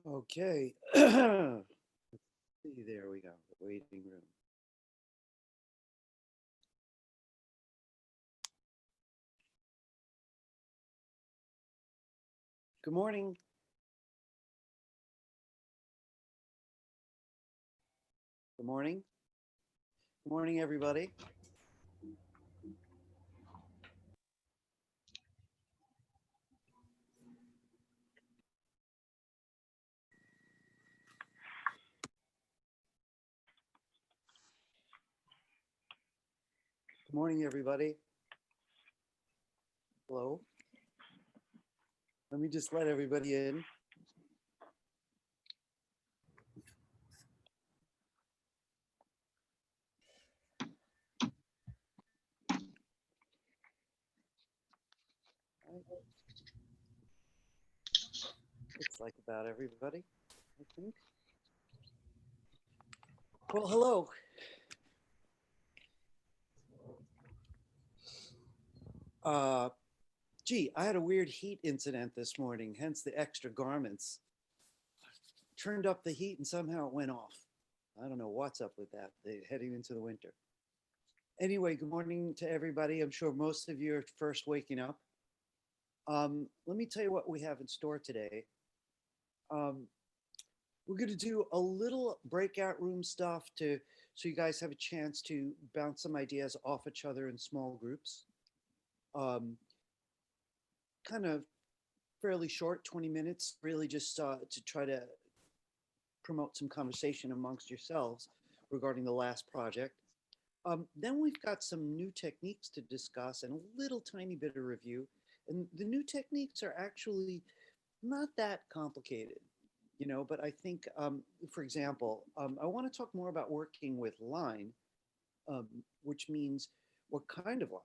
Okay. Let's see, there we go. The waiting room. Good morning. Good morning. Good morning, everybody. Good morning, everybody. Hello. Let me just let everybody in. Looks like about everybody, I think. Well, hello. Uh, Gee, I had a weird heat incident this morning, hence the extra garments. Turned up the heat and somehow it went off. I don't know what's up with that. They're heading into the winter. Anyway, good morning to everybody. I'm sure most of you are first waking up. Let me tell you what we have in store today. Um, we're going to do a little breakout room stuff so you guys have a chance to bounce some ideas off each other in small groups. Kind of fairly short, 20 minutes, really just to try to promote some conversation amongst yourselves regarding the last project. Then we've got some new techniques to discuss and a little tiny bit of review. And the new techniques are actually not that complicated, but I think, for example, I want to talk more about working with line, which means what kind of line,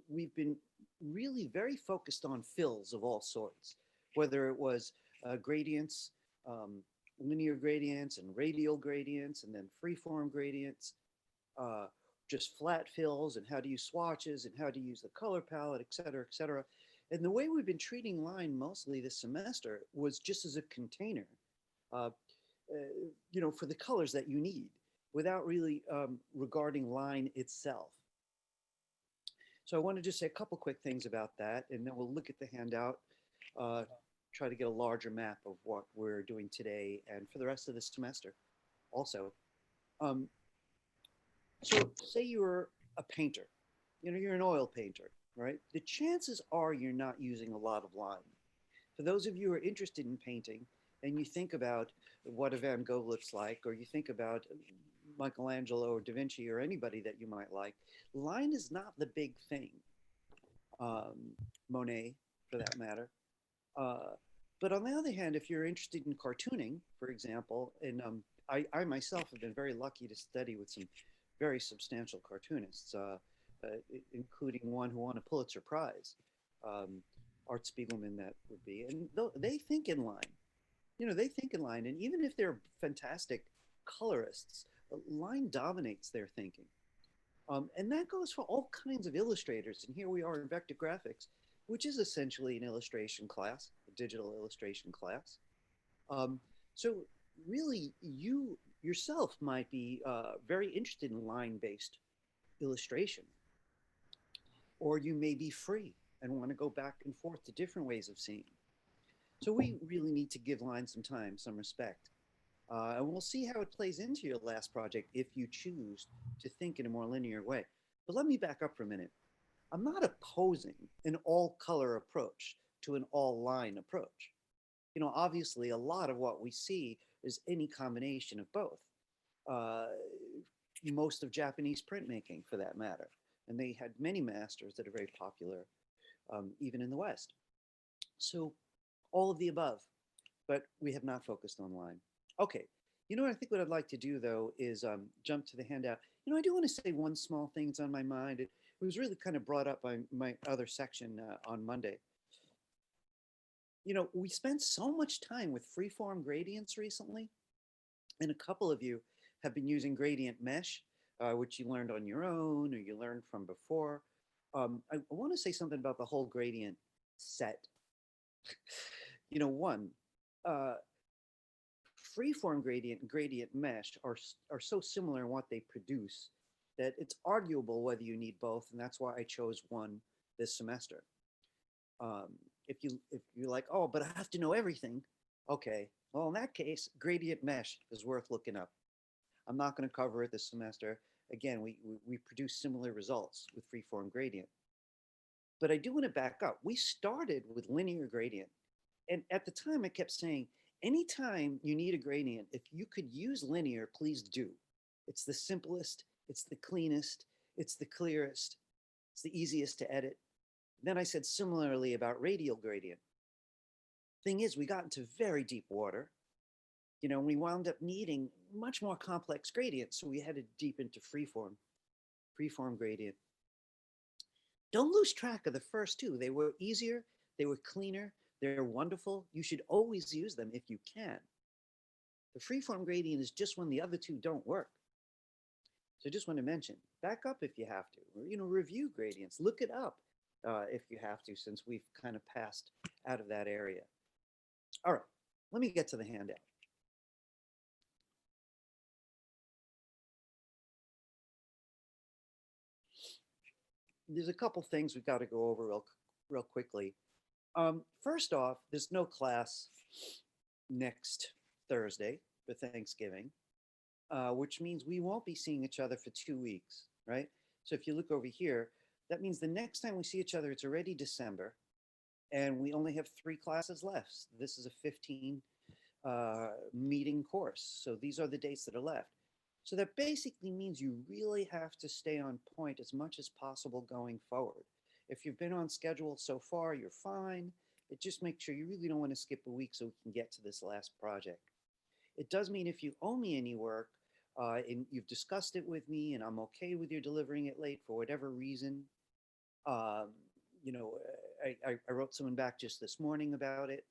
we've been really very focused on fills of all sorts, whether it was gradients, um, linear gradients and radial gradients, and then freeform gradients, uh, just flat fills, and how to use swatches, and how to use the color palette, et cetera, et cetera. And the way we've been treating line mostly this semester was just as a container, uh, for the colors that you need, without really regarding line itself. So I want to just say a couple quick things about that, and then we'll look at the handout, uh, try to get a larger map of what we're doing today and for the rest of the semester also. Um, so say you're a painter, you're an oil painter, right? The chances are you're not using a lot of line. For those of you who are interested in painting and you think about what a Van Gogh looks like, or you think about Michelangelo or Da Vinci or anybody that you might like, line is not the big thing. Monet, for that matter. Uh, but on the other hand, if you're interested in cartooning, for example, and I myself have been very lucky to study with some very substantial cartoonists, including one who won a Pulitzer Prize, um, Art Spiegelman, that would be. And they think in line. They think in line. And even if they're fantastic colorists, line dominates their thinking. And that goes for all kinds of illustrators. And here we are in vector graphics, which is essentially an illustration class, a digital illustration class. Um, so really, you yourself might be very interested in line-based illustration, or you may be free and want to go back and forth to different ways of seeing. So we really need to give line some time, some respect. And we'll see how it plays into your last project if you choose to think in a more linear way. But let me back up for a minute. I'm not opposing an all color approach to an all line approach. Obviously, a lot of what we see is any combination of both. Uh, Most of Japanese printmaking, for that matter. And they had many masters that are very popular, even in the West. So, all of the above, but we have not focused on line. Okay, I think what I'd like to do though is jump to the handout. I do want to say one small thing that's on my mind. It was really kind of brought up by my other section on Monday. We spent so much time with freeform gradients recently, and a couple of you have been using gradient mesh, which you learned on your own or you learned from before. I want to say something about the whole gradient set. One, uh, freeform gradient and gradient mesh are so similar in what they produce that it's arguable whether you need both, and that's why I chose one this semester. Um, if you're like, oh, but I have to know everything, okay. Well, in that case, gradient mesh is worth looking up. I'm not going to cover it this semester. Again, we produce similar results with freeform gradient. But I do want to back up. We started with linear gradient. And at the time, I kept saying, anytime you need a gradient, if you could use linear, please do. It's the simplest, it's the cleanest, it's the clearest, it's the easiest to edit. Then I said similarly about radial gradient. Thing is, we got into very deep water. We wound up needing much more complex gradients, so we headed deep into freeform gradient. Don't lose track of the first two. They were easier, they were cleaner, they're wonderful. You should always use them if you can. The freeform gradient is just when the other two don't work. So I just want to mention, back up if you have to, or, review gradients, look it up if you have to, since we've kind of passed out of that area. All right, let me get to the handout. There's a couple things we've got to go over real quickly. First off, there's no class next Thursday for Thanksgiving, which means we won't be seeing each other for 2 weeks, right? So if you look over here, that means the next time we see each other, it's already December, and we only have 3 classes left. This is a 15 meeting course. So these are the dates that are left. So that basically means you really have to stay on point as much as possible going forward. If you've been on schedule so far, you're fine. It just makes sure you really don't want to skip a week so we can get to this last project. It does mean if you owe me any work and you've discussed it with me and I'm okay with you delivering it late for whatever reason, um, I wrote someone back just this morning about it.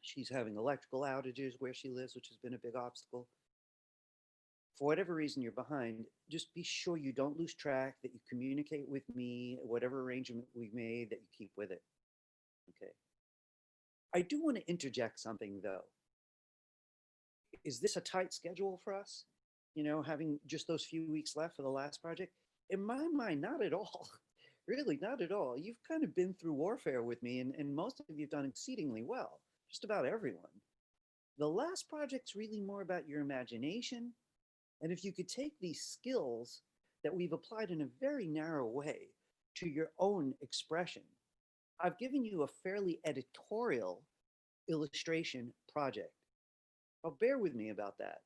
She's having electrical outages where she lives, which has been a big obstacle. For whatever reason you're behind, just be sure you don't lose track, that you communicate with me, whatever arrangement we've made, that you keep with it. Okay. I do want to interject something though. Is this a tight schedule for us? Having just those few weeks left for the last project? In my mind, not at all. Really, not at all. You've kind of been through warfare with me, and most of you have done exceedingly well. Just about everyone. The last project's really more about your imagination. And if you could take these skills that we've applied in a very narrow way to your own expression, I've given you a fairly editorial illustration project. Now, bear with me about that.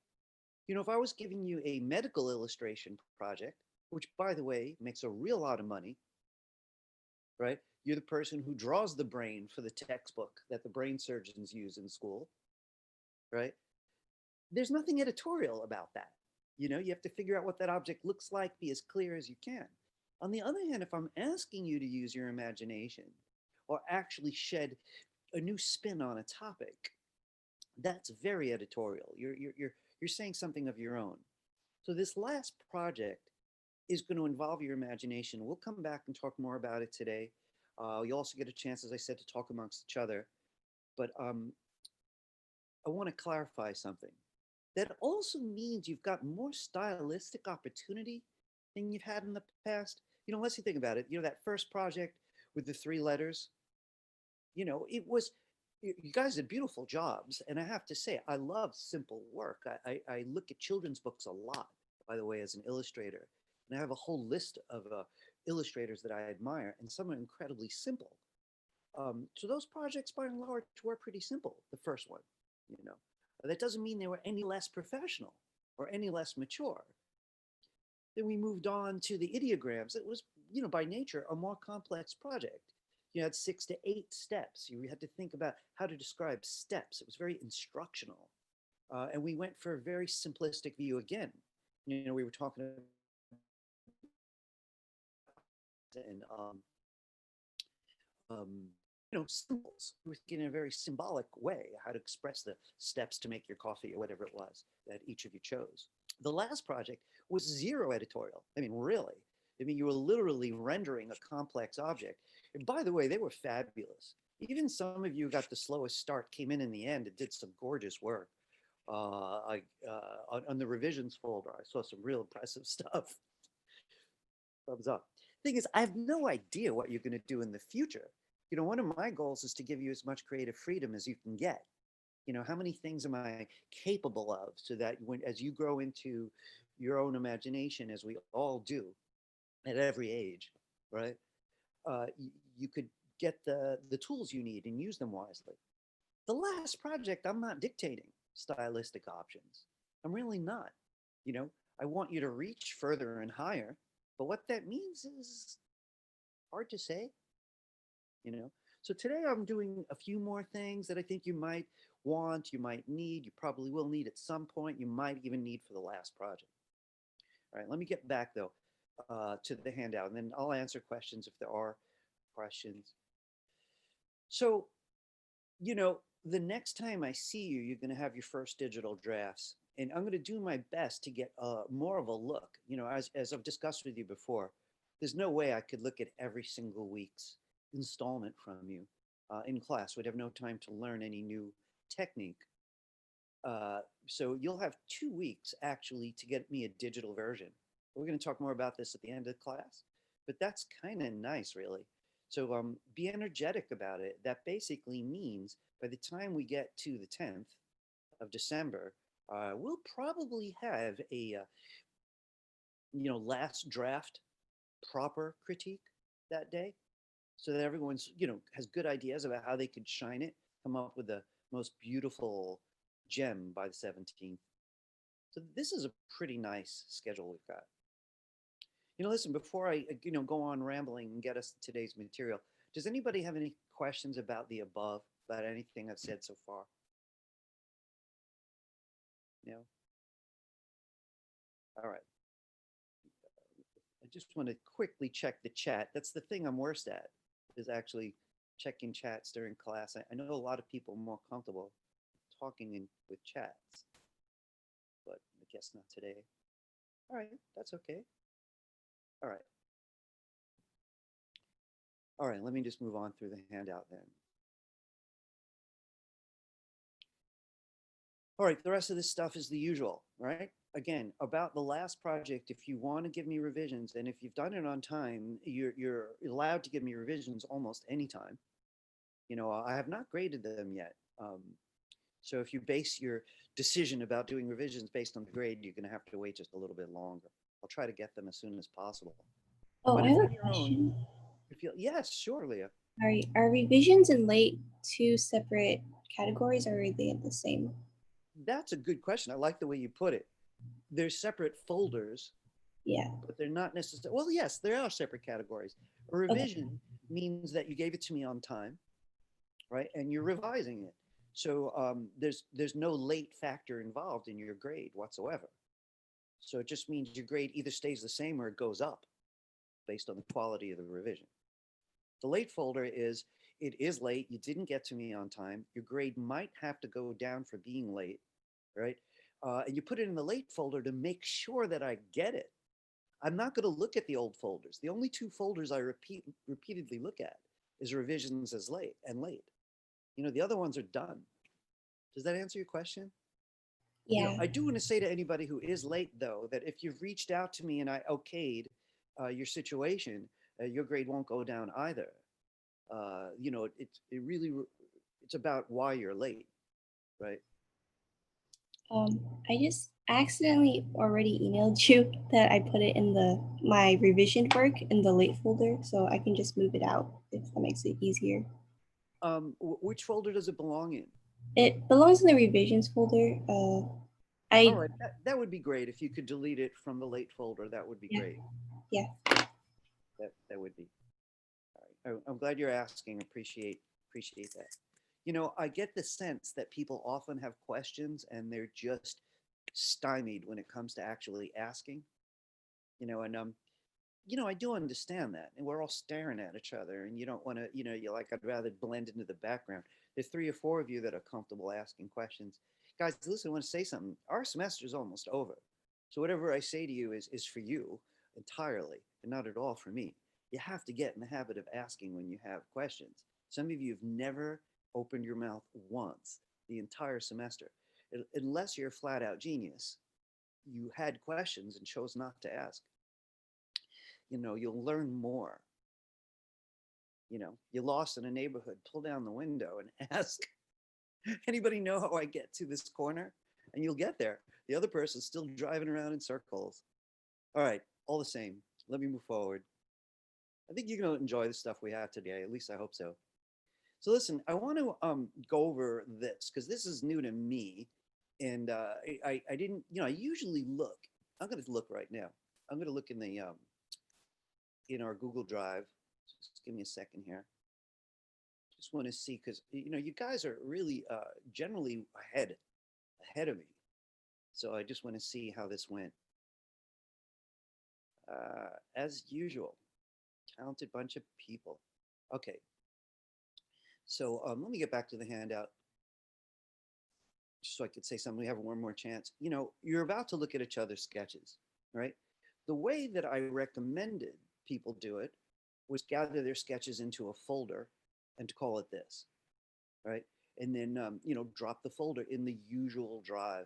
If I was giving you a medical illustration project, which, by the way, makes a real lot of money, right? You're the person who draws the brain for the textbook that the brain surgeons use in school, right? There's nothing editorial about that. You have to figure out what that object looks like, be as clear as you can. On the other hand, if I'm asking you to use your imagination or actually shed a new spin on a topic, that's very editorial. You're saying something of your own. So this last project is going to involve your imagination. We'll come back and talk more about it today. You also get a chance, as I said, to talk amongst each other. But I want to clarify something. That also means you've got more stylistic opportunity than you've had in the past. Let's think about it. That first project with the 3 letters, it was, you guys did beautiful jobs. And I have to say, I love simple work. I look at children's books a lot, by the way, as an illustrator. And I have a whole list of illustrators that I admire, and some are incredibly simple. So those projects, by and large, were pretty simple, the first one, That doesn't mean they were any less professional or any less mature. Then we moved on to the ideograms. It was, by nature, a more complex project. You had 6 to 8 steps. You had to think about how to describe steps. It was very instructional. And we went for a very simplistic view again. We were talking about symbols. We were thinking in a very symbolic way how to express the steps to make your coffee or whatever it was that each of you chose. The last project was zero editorial. I mean, really, I mean, you were literally rendering a complex object. And by the way, they were fabulous. Even some of you got the slowest start, came in the end, and did some gorgeous work. On the revisions folder, I saw some real impressive stuff. Thumbs up. Thing is, I have no idea what you're going to do in the future. One of my goals is to give you as much creative freedom as you can get. How many things am I capable of, so that as you grow into your own imagination, as we all do at every age, right? You could get the tools you need and use them wisely. The last project, I'm not dictating stylistic options. I'm really not. You know, I want you to reach further and higher, but what that means is hard to say, you know. So today I'm doing a few more things that I think you might want, you might need, you probably will need at some point, you might even need for the last project. All right, let me get back though to the handout, and then I'll answer questions if there are questions. So, the next time I see you, you're going to have your first digital drafts. And I'm going to do my best to get more of a look. As I've discussed with you before, there's no way I could look at every single week's installment from you in class. We'd have no time to learn any new technique. So you'll have 2 weeks actually to get me a digital version. We're going to talk more about this at the end of the class, but that's kind of nice, really. So be energetic about it. That basically means by the time we get to the 10th of December, we'll probably have a last draft proper critique that day, so that everyone's has good ideas about how they could shine it, come up with the most beautiful gem by the 17th. So this is a pretty nice schedule we've got. Listen, before I go on rambling and get us today's material, does anybody have any questions about the above, about anything I've said so far? No? All right. I just want to quickly check the chat. That's the thing I'm worst at, is actually checking chats during class. I know a lot of people are more comfortable talking with chats, but I guess not today. All right, that's okay. All right. All right, let me just move on through the handout then. All right, the rest of this stuff is the usual, right? Again, about the last project, if you want to give me revisions, and if you've done it on time, you're allowed to give me revisions almost anytime. I have not graded them yet. So if you base your decision about doing revisions based on the grade, you're going to have to wait just a little bit longer. I'll try to get them as soon as possible. Oh, But I if have a you're question. yes, sure, Leah. Are revisions and late two separate categories, or are they the same? That's a good question. I like the way you put it. They're separate folders, Yeah. but they're not necessarily, well, yes, there are separate categories. A Okay. revision means that you gave it to me on time, right? And you're revising it. So there's no late factor involved in your grade whatsoever. So it just means your grade either stays the same or it goes up based on the quality of the revision. The late folder is, it is late, you didn't get to me on time, your grade might have to go down for being late, right? And you put it in the late folder to make sure that I get it. I'm not going to look at the old folders. The only two folders I repeatedly look at is revisions as late and late. The other ones are done. Does that answer your question? Yeah. I do want to say to anybody who is late, though, that if you've reached out to me and I okayed your situation, your grade won't go down either. It's about why you're late, right? I just accidentally already emailed you that I put it in my revision work in the late folder, so I can just move it out if that makes it easier. Which folder does it belong in? It belongs in the revisions folder. All I right, that would be great if you could delete it from the late folder. That would be Yeah. great. Yeah. That would be. All right. I'm glad you're asking. Appreciate that. I get the sense that people often have questions and they're just stymied when it comes to actually asking. And I do understand that. And we're all staring at each other and you don't want to, you're like, I'd rather blend into the background. There's 3 or 4 of you that are comfortable asking questions. Guys, listen, I want to say something. Our semester is almost over. So whatever I say to you is for you entirely. and not at all for me. You have to get in the habit of asking when you have questions. Some of you have never opened your mouth once the entire semester. Unless you're a flat out genius, you had questions and chose not to ask. You'll learn more. You lost in a neighborhood, pull down the window and ask, anybody know how I get to this corner? And you'll get there. The other person's still driving around in circles. All right, all the same, let me move forward. I think you're going to enjoy the stuff we have today. At least I hope so. So listen, I want to go over this because this is new to me, and I didn't, I usually look. I'm going to look right now. I'm going to look in the in our Google Drive. Just give me a second here. Just want to see because you guys are really generally ahead of me. So I just want to see how this went. As usual, talented bunch of people. Okay. So let me get back to the handout just so I could say something. We have one more chance. You're about to look at each other's sketches, right? The way that I recommended people do it was gather their sketches into a folder and to call it this, right? And then, drop the folder in the usual drive,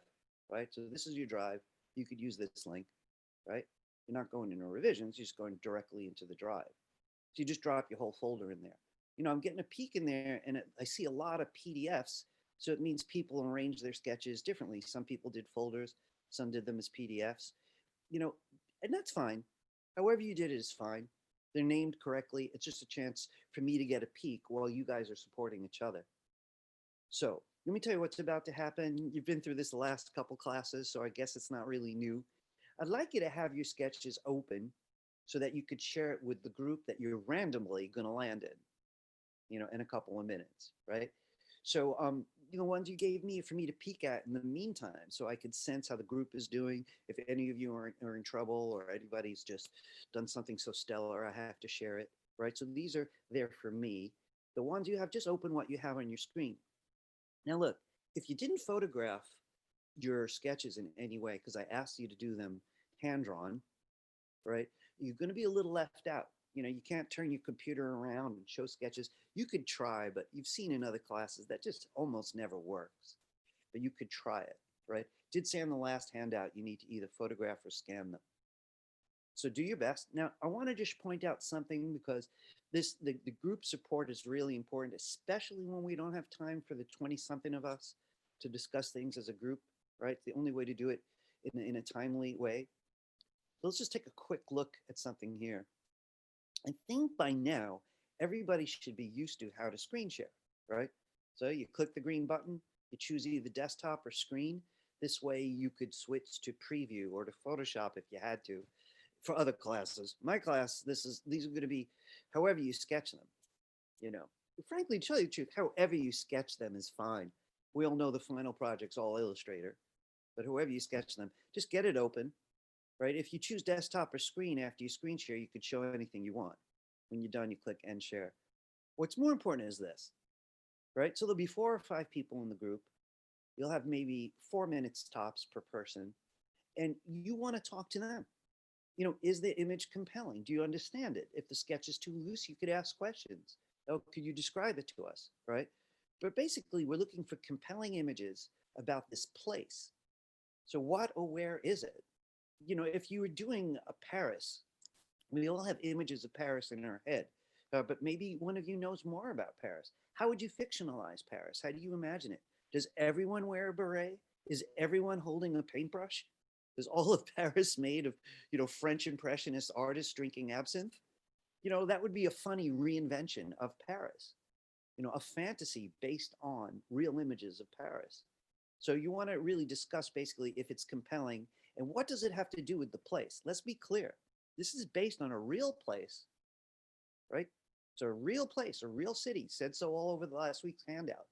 right? So this is your drive. You could use this link, right? You're not going into revisions, you're just going directly into the drive. So you just drop your whole folder in there. I'm getting a peek in there and I see a lot of PDFs. So it means people arrange their sketches differently. Some people did folders, some did them as PDFs, and that's fine. However you did it is fine. They're named correctly. It's just a chance for me to get a peek while you guys are supporting each other. So let me tell you what's about to happen. You've been through this the last couple classes, so I guess it's not really new. I'd like you to have your sketches open so that you could share it with the group that you're randomly going to land in a couple of minutes, right? So, ones you gave me for me to peek at in the meantime, so I could sense how the group is doing. If any of you are in trouble or anybody's just done something so stellar, I have to share it, right? So these are there for me. The ones you have, just open what you have on your screen. Now, look, if you didn't photograph your sketches in any way, because I asked you to do them hand-drawn, right? You're going to be a little left out. You can't turn your computer around and show sketches. You could try, but you've seen in other classes that just almost never works. But you could try it, right? Did say on the last handout, you need to either photograph or scan them. So do your best. Now, I want to just point out something because the group support is really important, especially when we don't have time for the 20-something of us to discuss things as a group, right? The only way to do it in a timely way. Let's just take a quick look at something here. I think by now, everybody should be used to how to screen share, right? So you click the green button, you choose either desktop or screen. This way you could switch to preview or to Photoshop if you had to. For other classes, my class, these are going to be however you sketch them. Frankly, to tell you the truth, however you sketch them is fine. We all know the final project's all Illustrator, but however you sketch them, just get it open. Right? If you choose desktop or screen after you screen share, you could show anything you want. When you're done, you click end share. What's more important is this, right? So there'll be 4 or 5 people in the group. You'll have maybe 4 minutes tops per person, and you want to talk to them. Is the image compelling? Do you understand it? If the sketch is too loose, you could ask questions. Oh, could you describe it to us, right? But basically, we're looking for compelling images about this place. So what or where is it? If you were doing a Paris, we all have images of Paris in our head, but maybe one of you knows more about Paris. How would you fictionalize Paris? How do you imagine it? Does everyone wear a beret? Is everyone holding a paintbrush? Is all of Paris made of, French Impressionist artists drinking absinthe? That would be a funny reinvention of Paris, a fantasy based on real images of Paris. So you want to really discuss basically if it's compelling and what does it have to do with the place? Let's be clear. This is based on a real place, right? It's a real place, a real city, said so all over the last week's handout,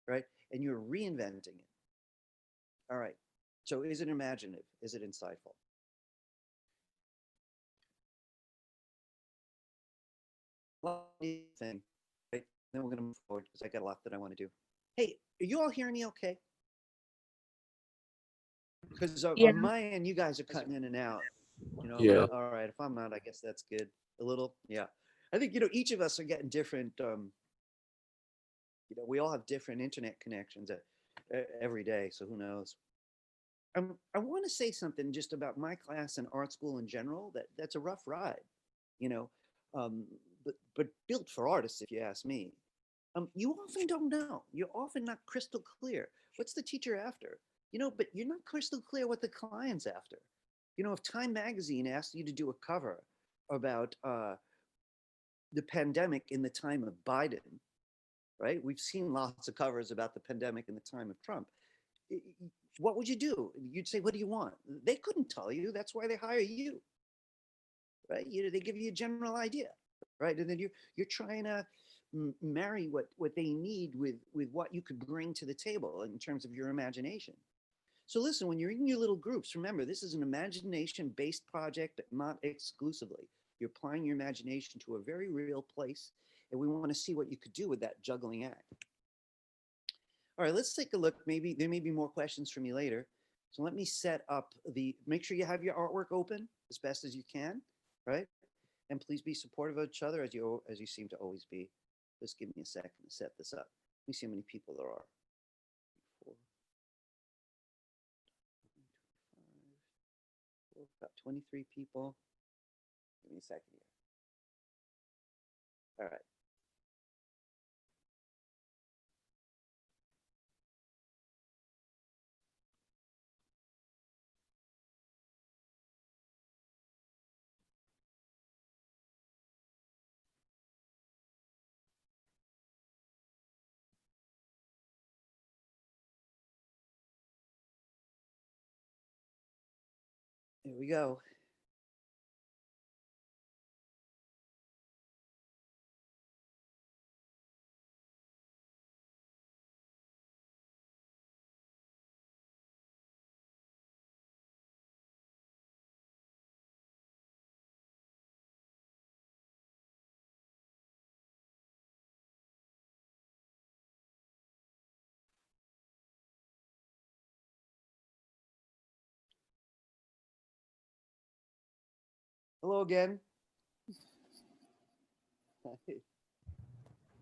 right? And you're reinventing it. All right. So is it imaginative? Is it insightful? Thing, right? Then we're going to move forward because I got a lot that I want to do. Hey, are you all hearing me okay? Because Yeah. on my end, you guys are cutting in and out. But Yeah. all right, if I'm not, I guess that's good. A little, yeah. I think, each of us are getting different, we all have different internet connections every day. So who knows? I want to say something just about my class and art school in general. That's a rough ride, you know, um, but built for artists, if you ask me. You often don't know. You're often not crystal clear. What's the teacher after? But you're not crystal clear what the client's after. If Time Magazine asked you to do a cover about the pandemic in the time of Biden, right? We've seen lots of covers about the pandemic in the time of Trump. What would you do? You'd say, "What do you want?" They couldn't tell you. That's why they hire you, right? They give you a general idea, right? And then you're trying to marry what they need with what you could bring to the table in terms of your imagination. So listen, when you're in your little groups, remember this is an imagination-based project, but not exclusively. You're applying your imagination to a very real place, and we want to see what you could do with that juggling act. All right, let's take a look. Maybe there may be more questions for me later. So let me set up make sure you have your artwork open as best as you can, right? And please be supportive of each other as you seem to always be. Just give me a second to set this up. Let me see how many people there are. 4, about 23 people. Give me a second here. All right. Here we go. Hello again.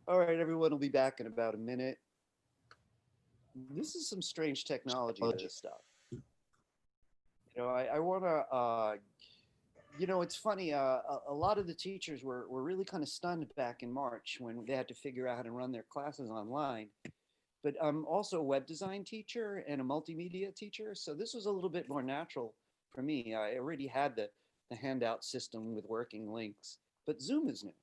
All right, everyone will be back in about a minute. This is some strange technology, this stuff. I want to, it's funny. A lot of the teachers were really kind of stunned back in March when they had to figure out how to run their classes online. But I'm also a web design teacher and a multimedia teacher. So this was a little bit more natural for me. I already had the handout system with working links, but Zoom is new.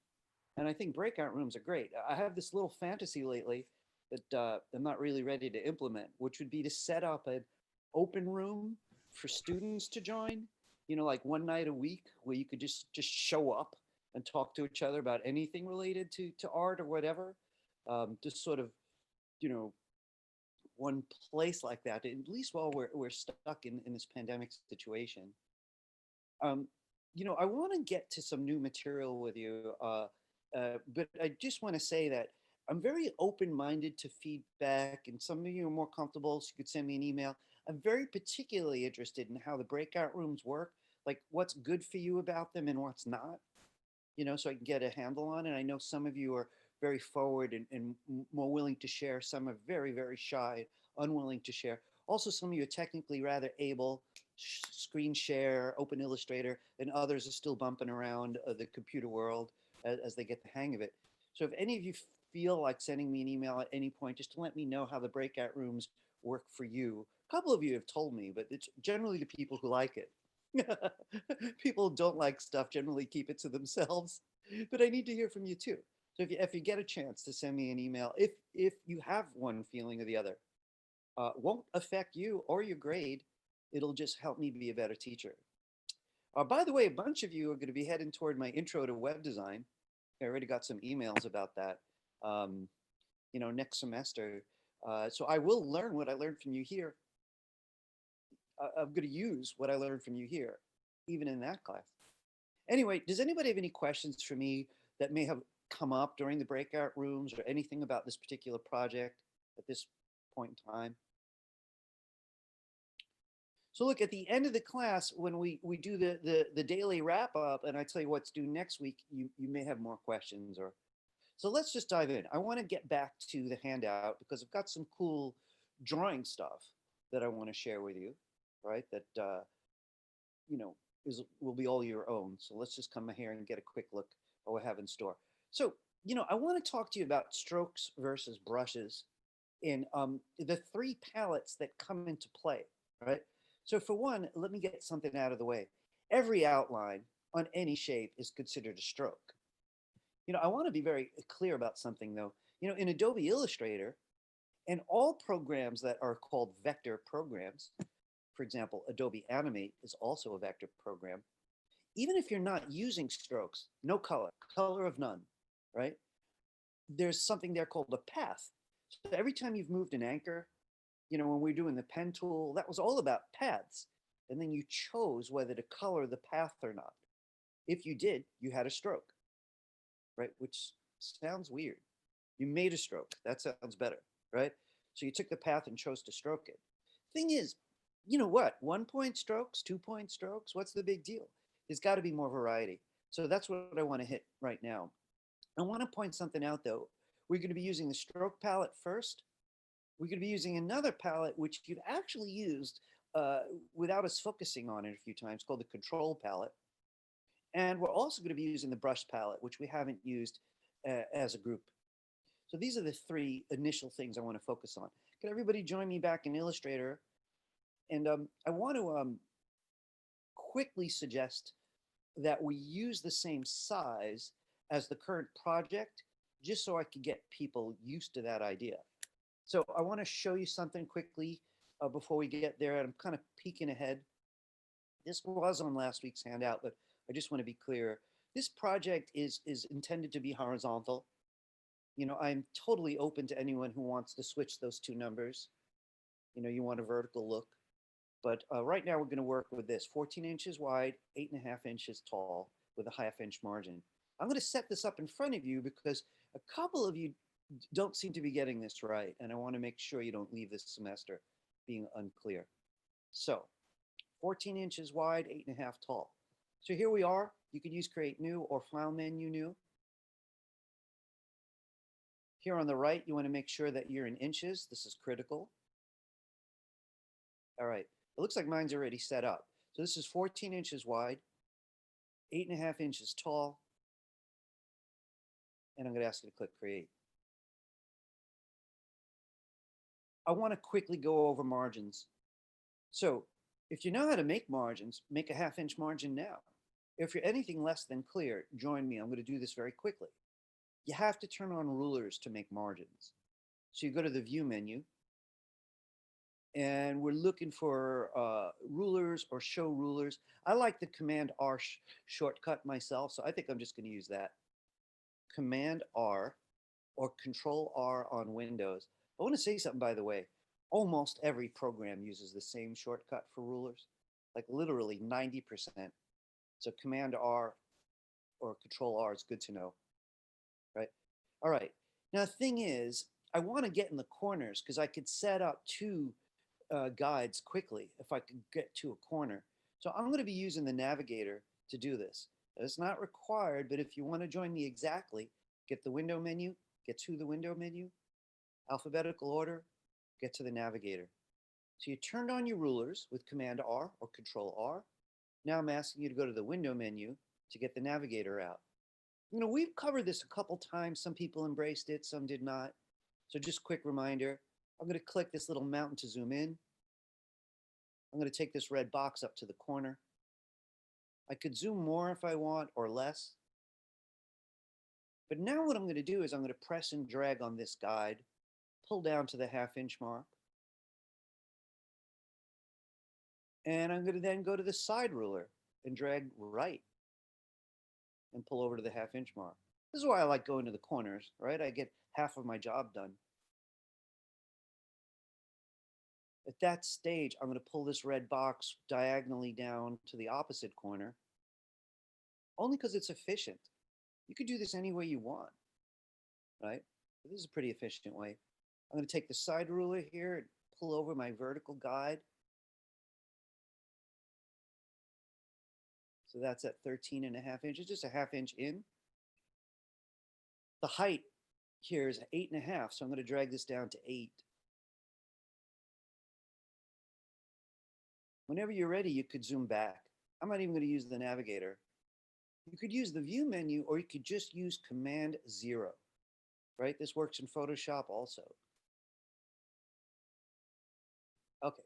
And I think breakout rooms are great. I have this little fantasy lately that I'm not really ready to implement, which would be to set up an open room for students to join. Like one night a week where you could just show up and talk to each other about anything related to art or whatever. Just sort of, you know, one place like that, at least while we're stuck in this pandemic situation. Um, I want to get to some new material with you, but I just want to say that I'm very open-minded to feedback, and some of you are more comfortable, so you could send me an email. I'm very particularly interested in how the breakout rooms work, like what's good for you about them and what's not, so I can get a handle on it. I know some of you are very forward and more willing to share. Some are very, very shy, unwilling to share. Also, some of you are technically rather able, screen share, open Illustrator, and others are still bumping around the computer world as they get the hang of it. So if any of you feel like sending me an email at any point, just to let me know how the breakout rooms work for you. A couple of you have told me, but it's generally the people who like it. People who don't like stuff generally keep it to themselves, but I need to hear from you too. So if you get a chance to send me an email, if you have one feeling or the other, won't affect you or your grade. It'll just help me be a better teacher. By the way, a bunch of you are going to be heading toward my intro to web design. I already got some emails about that. Next semester. So I will learn what I learned from you here. I'm going to use what I learned from you here, even in that class. Anyway, does anybody have any questions for me that may have come up during the breakout rooms or anything about this particular project at this point in time? So look, at the end of the class, when we do the daily wrap up and I tell you what's due next week, you may have more questions or so let's just dive in. I want to get back to the handout because I've got some cool drawing stuff that I want to share with you, right? That you know is will be all your own. So let's just come here and get a quick look at what I have in store. So I want to talk to you about strokes versus brushes in the three palettes that come into play, right? So for one, let me get something out of the way. Every outline on any shape is considered a stroke. I want to be very clear about something though. In Adobe Illustrator and all programs that are called vector programs, for example, Adobe Animate is also a vector program. Even if you're not using strokes, no color, color of none, right? There's something there called a path. So every time you've moved an anchor, when we're doing the pen tool, that was all about paths. And then you chose whether to color the path or not. If you did, you had a stroke, right? Which sounds weird. You made a stroke. That sounds better, right? So you took the path and chose to stroke it. Thing is, you know what? 1 point strokes, 2 point strokes, what's the big deal? There's got to be more variety. So that's what I want to hit right now. I want to point something out though. We're going to be using the stroke palette first. We're going to be using another palette, which you've actually used without us focusing on it a few times, called the control palette. And we're also going to be using the brush palette, which we haven't used as a group. So these are the three initial things I want to focus on. Can everybody join me back in Illustrator? And I want to quickly suggest that we use the same size as the current project, just so I could get people used to that idea. So I want to show you something quickly before we get there. I'm kind of peeking ahead. This was on last week's handout, but I just want to be clear. This project is intended to be horizontal. I'm totally open to anyone who wants to switch those two numbers. You want a vertical look. But right now we're going to work with this 14 inches wide, 8.5 inches tall with a ½ inch margin. I'm going to set this up in front of you because a couple of you don't seem to be getting this right. And I want to make sure you don't leave this semester being unclear. So 14 inches wide, 8.5 tall. So here we are. You could use create new or file menu new. Here on the right, you want to make sure that you're in inches. This is critical. All right. It looks like mine's already set up. So this is 14 inches wide, 8.5 inches tall. And I'm going to ask you to click create. I want to quickly go over margins. So if you know how to make margins, make a ½ inch margin now. If you're anything less than clear, join me. I'm going to do this very quickly. You have to turn on rulers to make margins. So you go to the view menu and we're looking for rulers or show rulers. I like the Command R shortcut myself, so I think I'm just going to use that. Command R or Control R on Windows. I want to say something, by the way. Almost every program uses the same shortcut for rulers, like literally 90%. So Command R or Control R is good to know, right? All right. Now, the thing is, I want to get in the corners because I could set up two guides quickly if I could get to a corner. So I'm going to be using the navigator to do this. It's not required, but if you want to join me exactly, get the window menu, get to the window menu, alphabetical order, get to the navigator. So you turned on your rulers with Command R or Control R. Now I'm asking you to go to the window menu to get the navigator out. We've covered this a couple times. Some people embraced it, some did not. So just quick reminder, I'm going to click this little mountain to zoom in. I'm going to take this red box up to the corner. I could zoom more if I want or less. But now what I'm going to do is I'm going to press and drag on this guide, pull down to the ½ inch mark. And I'm going to then go to the side ruler and drag right and pull over to the ½ inch mark. This is why I like going to the corners, right? I get half of my job done. At that stage, I'm going to pull this red box diagonally down to the opposite corner, only because it's efficient. You could do this any way you want, right? But this is a pretty efficient way. I'm going to take the side ruler here and pull over my vertical guide. So that's at 13.5 inches, just a half inch in. The height here is 8.5, so I'm going to drag this down to 8. Whenever you're ready, you could zoom back. I'm not even going to use the navigator. You could use the view menu, or you could just use Command 0, right? This works in Photoshop also. Okay,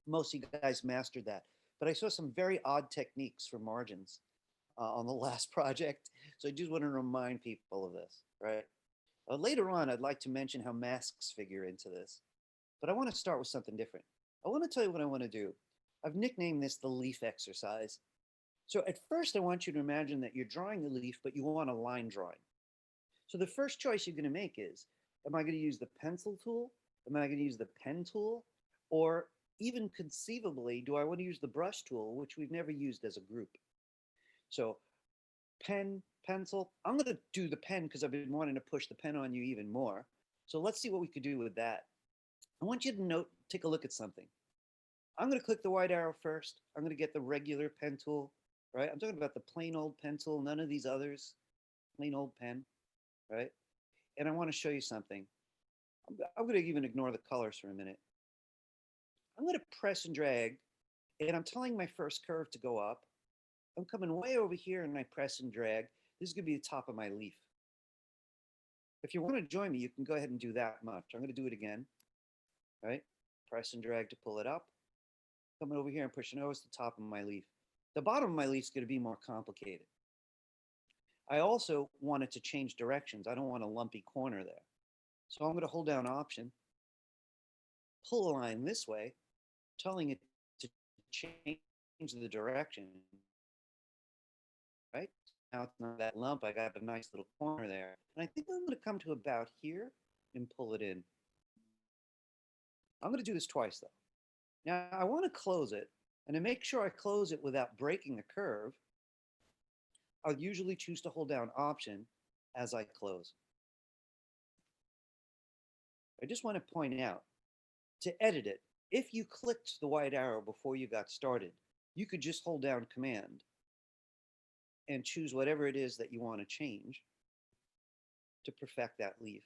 most of you guys mastered that, but I saw some very odd techniques for margins on the last project, so I just want to remind people of this, right? Later on, I'd like to mention how masks figure into this, but I want to start with something different. I want to tell you what I want to do. I've nicknamed this the leaf exercise. So at first, I want you to imagine that you're drawing a leaf, but you want a line drawing. So the first choice you're going to make is, am I going to use the pencil tool? Am I going to use the pen tool? Or even conceivably, do I want to use the brush tool, which we've never used as a group? So pen, pencil, I'm going to do the pen because I've been wanting to push the pen on you even more. So let's see what we could do with that. I want you to take a look at something. I'm going to click the white arrow first. I'm going to get the regular pen tool, right? I'm talking about the plain old pen tool, none of these others, plain old pen, right? And I want to show you something. I'm going to even ignore the colors for a minute. I'm going to press and drag, and I'm telling my first curve to go up. I'm coming way over here, and I press and drag. This is going to be the top of my leaf. If you want to join me, you can go ahead and do that much. I'm going to do it again, right? Press and drag to pull it up. Coming over here and pushing over to the top of my leaf. The bottom of my leaf is going to be more complicated. I also want it to change directions. I don't want a lumpy corner there. So I'm going to hold down Option, pull a line this way, telling it to change the direction. Right? Now it's not that lump. I got a nice little corner there. And I think I'm going to come to about here and pull it in. I'm going to do this twice, though. Now, I want to close it. And to make sure I close it without breaking the curve, I'll usually choose to hold down Option as I close. I just want to point out, to edit it, if you clicked the white arrow before you got started, you could just hold down Command and choose whatever it is that you want to change to perfect that leaf.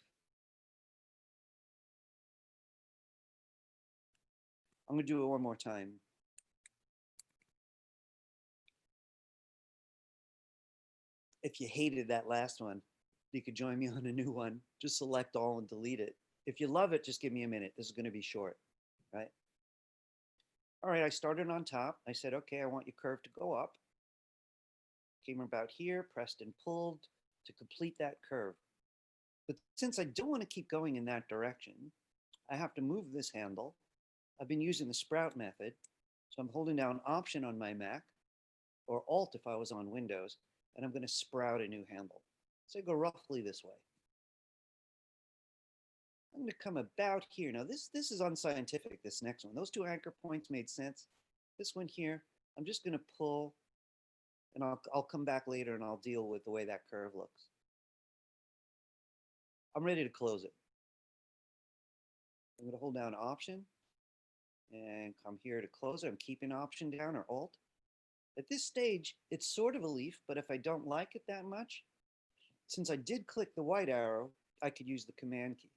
I'm going to do it one more time. If you hated that last one, you could join me on a new one. Just select all and delete it. If you love it, just give me a minute. This is going to be short, right? All right, I started on top. I said, okay, I want your curve to go up. Came about here, pressed and pulled to complete that curve. But since I don't want to keep going in that direction, I have to move this handle. I've been using the sprout method. So I'm holding down Option on my Mac, or Alt if I was on Windows, and I'm going to sprout a new handle. So I go roughly this way. I'm going to come about here. Now this is unscientific, this next one. Those two anchor points made sense. This one here, I'm just going to pull, and I'll come back later and I'll deal with the way that curve looks. I'm ready to close it. I'm going to hold down Option and come here to close it. I'm keeping Option down or Alt. At this stage, it's sort of a leaf, but if I don't like it that much, since I did click the white arrow, I could use the Command key.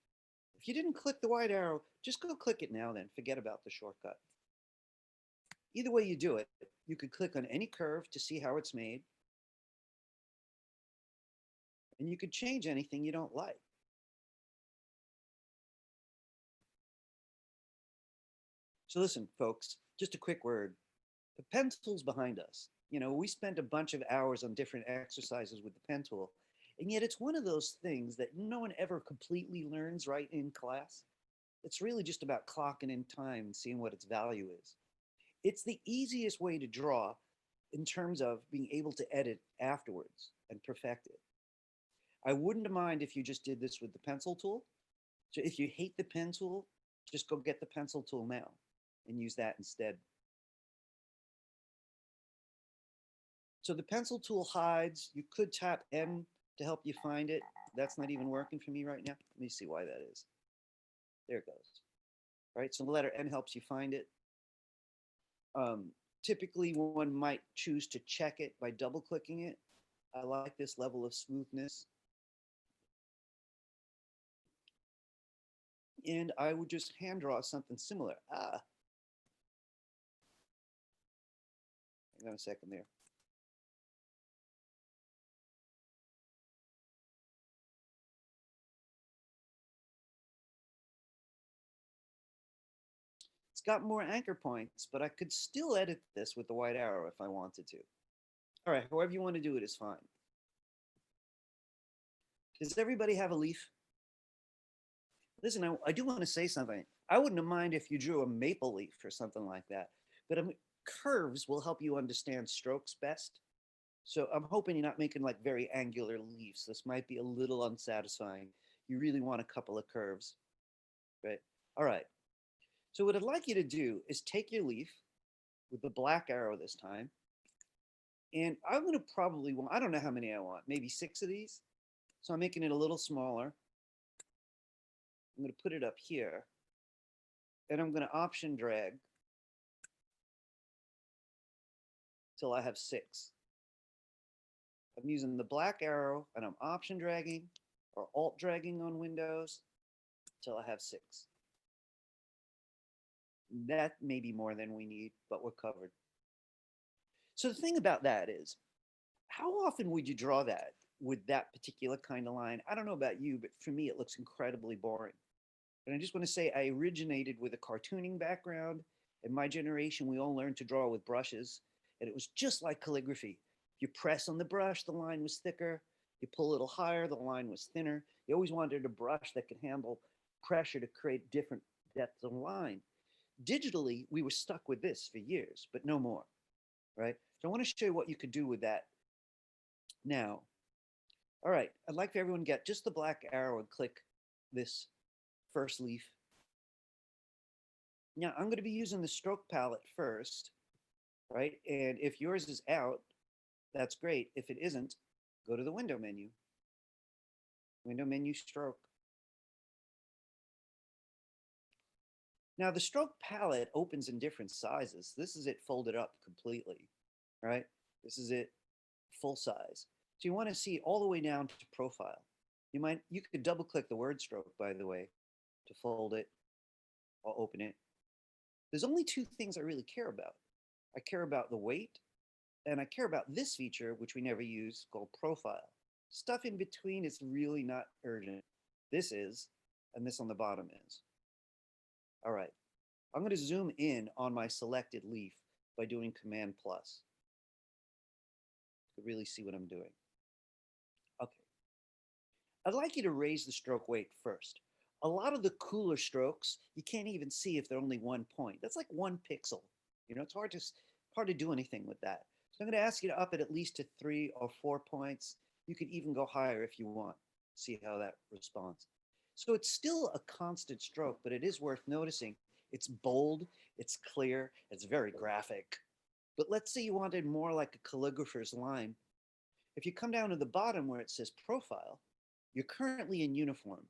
If you didn't click the white arrow, just go click it now then. Forget about the shortcut. Either way you do it, you could click on any curve to see how it's made. And you could change anything you don't like. So listen, folks, just a quick word. The pen tool's behind us. You know, we spent a bunch of hours on different exercises with the pen tool, and yet it's one of those things that no one ever completely learns right in class. It's really just about clocking in time and seeing what its value is. It's the easiest way to draw in terms of being able to edit afterwards and perfect it. I wouldn't mind if you just did this with the pencil tool. So if you hate the pen tool, just go get the pencil tool now and use that instead. So the pencil tool hides. You could tap M to help you find it. That's not even working for me right now. Let me see why that is. There it goes. All right, so the letter N helps you find it. Typically, one might choose to check it by double clicking it. I like this level of smoothness. And I would just hand draw something similar. Hang on a second there. It's got more anchor points, but I could still edit this with the white arrow if I wanted to. All right, however you want to do it is fine. Does everybody have a leaf? Listen, I do want to say something. I wouldn't have mind if you drew a maple leaf or something like that, but curves will help you understand strokes best. So I'm hoping you're not making like very angular leaves. This might be a little unsatisfying. You really want a couple of curves, right? All right. So what I'd like you to do is take your leaf with the black arrow this time. And I'm going to probably want, I don't know how many I want, maybe 6 of these. So I'm making it a little smaller. I'm going to put it up here. And I'm going to option drag till I have 6. I'm using the black arrow and I'm option dragging or alt dragging on Windows till I have 6. That may be more than we need, but we're covered. So the thing about that is, how often would you draw that with that particular kind of line? I don't know about you, but for me, it looks incredibly boring. And I just want to say I originated with a cartooning background. In my generation, we all learned to draw with brushes, and it was just like calligraphy. You press on the brush, the line was thicker. You pull a little higher, the line was thinner. You always wanted a brush that could handle pressure to create different depths of line. Digitally, we were stuck with this for years, but no more, right? So I want to show you what you could do with that now. All right, I'd like for everyone to get just the black arrow and click this first leaf. Now I'm going to be using the stroke palette first, right? And if yours is out, that's great. If it isn't, go to the window menu, stroke. Now the stroke palette opens in different sizes. This is it folded up completely, right? This is it full size. So you want to see all the way down to profile. You could double click the word stroke, by the way, to fold it or open it. There's only 2 things I really care about. I care about the weight, and I care about this feature, which we never use, called profile. Stuff in between is really not urgent. This is, and this on the bottom is. All right, I'm going to zoom in on my selected leaf by doing Command plus. You can really see what I'm doing. Okay. I'd like you to raise the stroke weight first. A lot of the cooler strokes, you can't even see if they're only 1 point. That's like 1 pixel. You know, it's hard to do anything with that. So I'm going to ask you to up it at least to 3 or 4 points. You could even go higher if you want. See how that responds. So it's still a constant stroke, but it is worth noticing. It's bold, it's clear, it's very graphic. But let's say you wanted more like a calligrapher's line. If you come down to the bottom where it says profile, you're currently in uniform.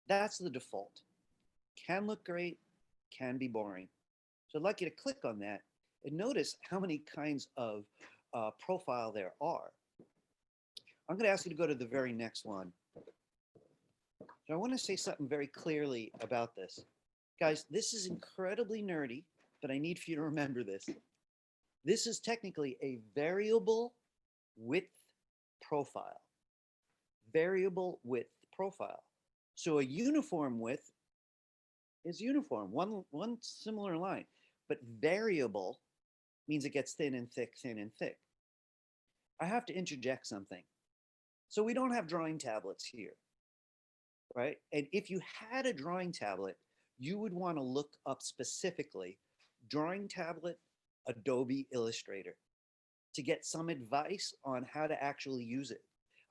That's the default. Can look great, can be boring. So I'd like you to click on that and notice how many kinds of profile there are. I'm going to ask you to go to the very next one. So I want to say something very clearly about this. Guys, this is incredibly nerdy, but I need for you to remember this. This is technically a variable width profile. Variable width profile. So a uniform width is uniform, one similar line, but variable means it gets thin and thick, thin and thick. I have to interject something. So we don't have drawing tablets here, right? And if you had a drawing tablet, you would want to look up specifically drawing tablet Adobe Illustrator to get some advice on how to actually use it.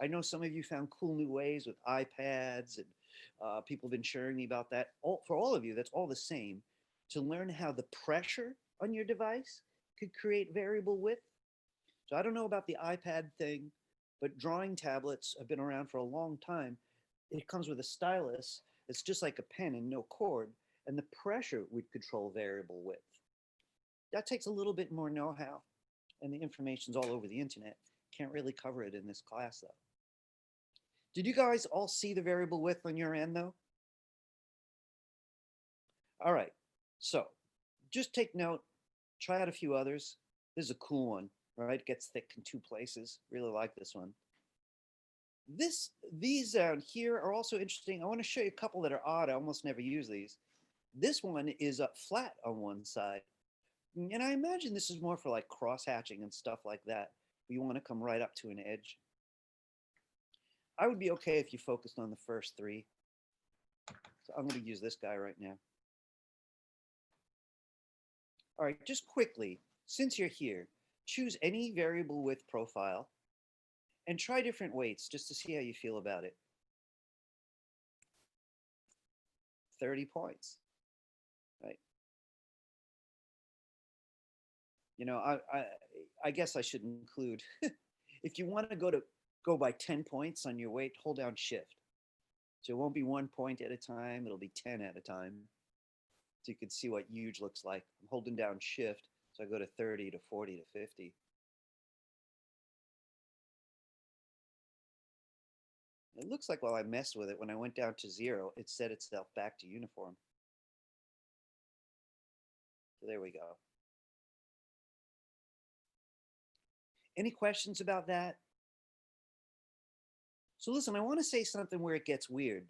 I know some of you found cool new ways with iPads, and people have been sharing me about that. For all of you, that's all the same. To learn how the pressure on your device could create variable width. So I don't know about the iPad thing, but drawing tablets have been around for a long time. It comes with a stylus. It's just like a pen and no cord, and the pressure would control variable width. that takes a little bit more know-how, and the information's all over the internet. Can't really cover it in this class though. Did you guys all see the variable width on your end though? All right, so just take note, try out a few others. This is a cool one, right? It gets thick in 2 places. Really like this one. These down here are also interesting. I want to show you a couple that are odd. I almost never use these. This one is flat on one side. And I imagine this is more for like cross hatching and stuff like that. You want to come right up to an edge. I would be okay if you focused on the first 3. So I'm going to use this guy right now. All right, just quickly, since you're here, choose any variable width profile and try different weights just to see how you feel about it. 30 points, right? You know, I guess I should include, if you want to go by 10 points on your weight, hold down shift. So it won't be 1 point at a time, it'll be 10 at a time. So you can see what huge looks like. I'm holding down shift, so I go to 30 to 40 to 50. It looks like while I messed with it, when I went down to 0, it set itself back to uniform. So there we go. Any questions about that? So listen, I want to say something where it gets weird.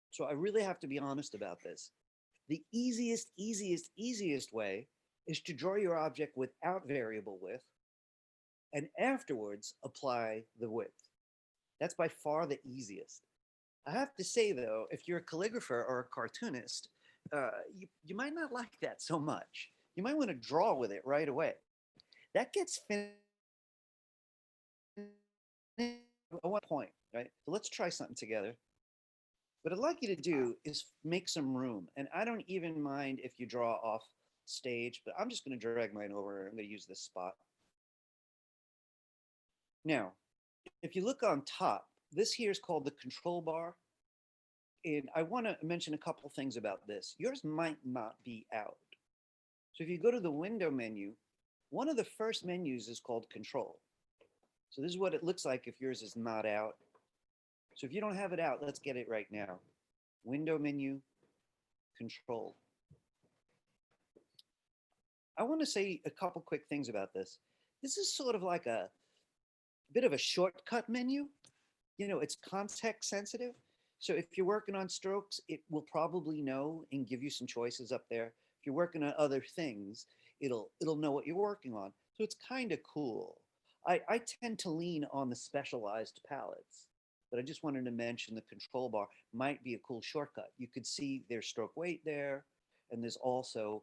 So I really have to be honest about this. The easiest way is to draw your object without variable width and afterwards apply the width. That's by far the easiest. I have to say though, if you're a calligrapher or a cartoonist, you might not like that so much. You might want to draw with it right away. That gets finished at one point, right? So let's try something together. What I'd like you to do is make some room. And I don't even mind if you draw off stage, but I'm just going to drag mine over. I'm going to use this spot. Now, if you look on top, this here is called the control bar. And I want to mention a couple things about this. Yours might not be out. So if you go to the window menu, one of the first menus is called control. So this is what it looks like if yours is not out. So if you don't have it out, let's get it right now. Window menu, control. I want to say a couple quick things about this. This is sort of like a bit of a shortcut menu. You know, it's context sensitive. So if you're working on strokes, it will probably know and give you some choices up there. If you're working on other things, it'll know what you're working on. So it's kind of cool. I tend to lean on the specialized palettes, but I just wanted to mention the control bar might be a cool shortcut. You could see there's stroke weight there, and there's also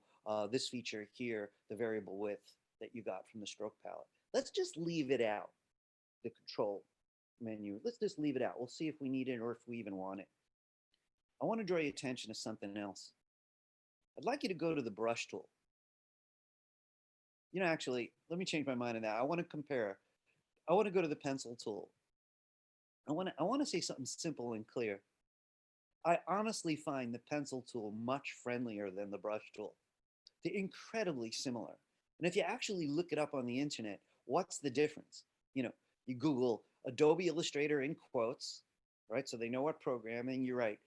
this feature here, the variable width that you got from the stroke palette. Let's just leave it out, the control menu. Let's just leave it out. We'll see if we need it or if we even want it. I want to draw your attention to something else. I'd like you to go to the brush tool. You know, actually, let me change my mind on that. I want to compare. I want to go to the pencil tool. I want to say something simple and clear. I honestly find the pencil tool much friendlier than the brush tool. They're incredibly similar. And if you actually look it up on the internet, what's the difference? You know, you Google Adobe Illustrator in quotes, right? So they know what programming, you're right.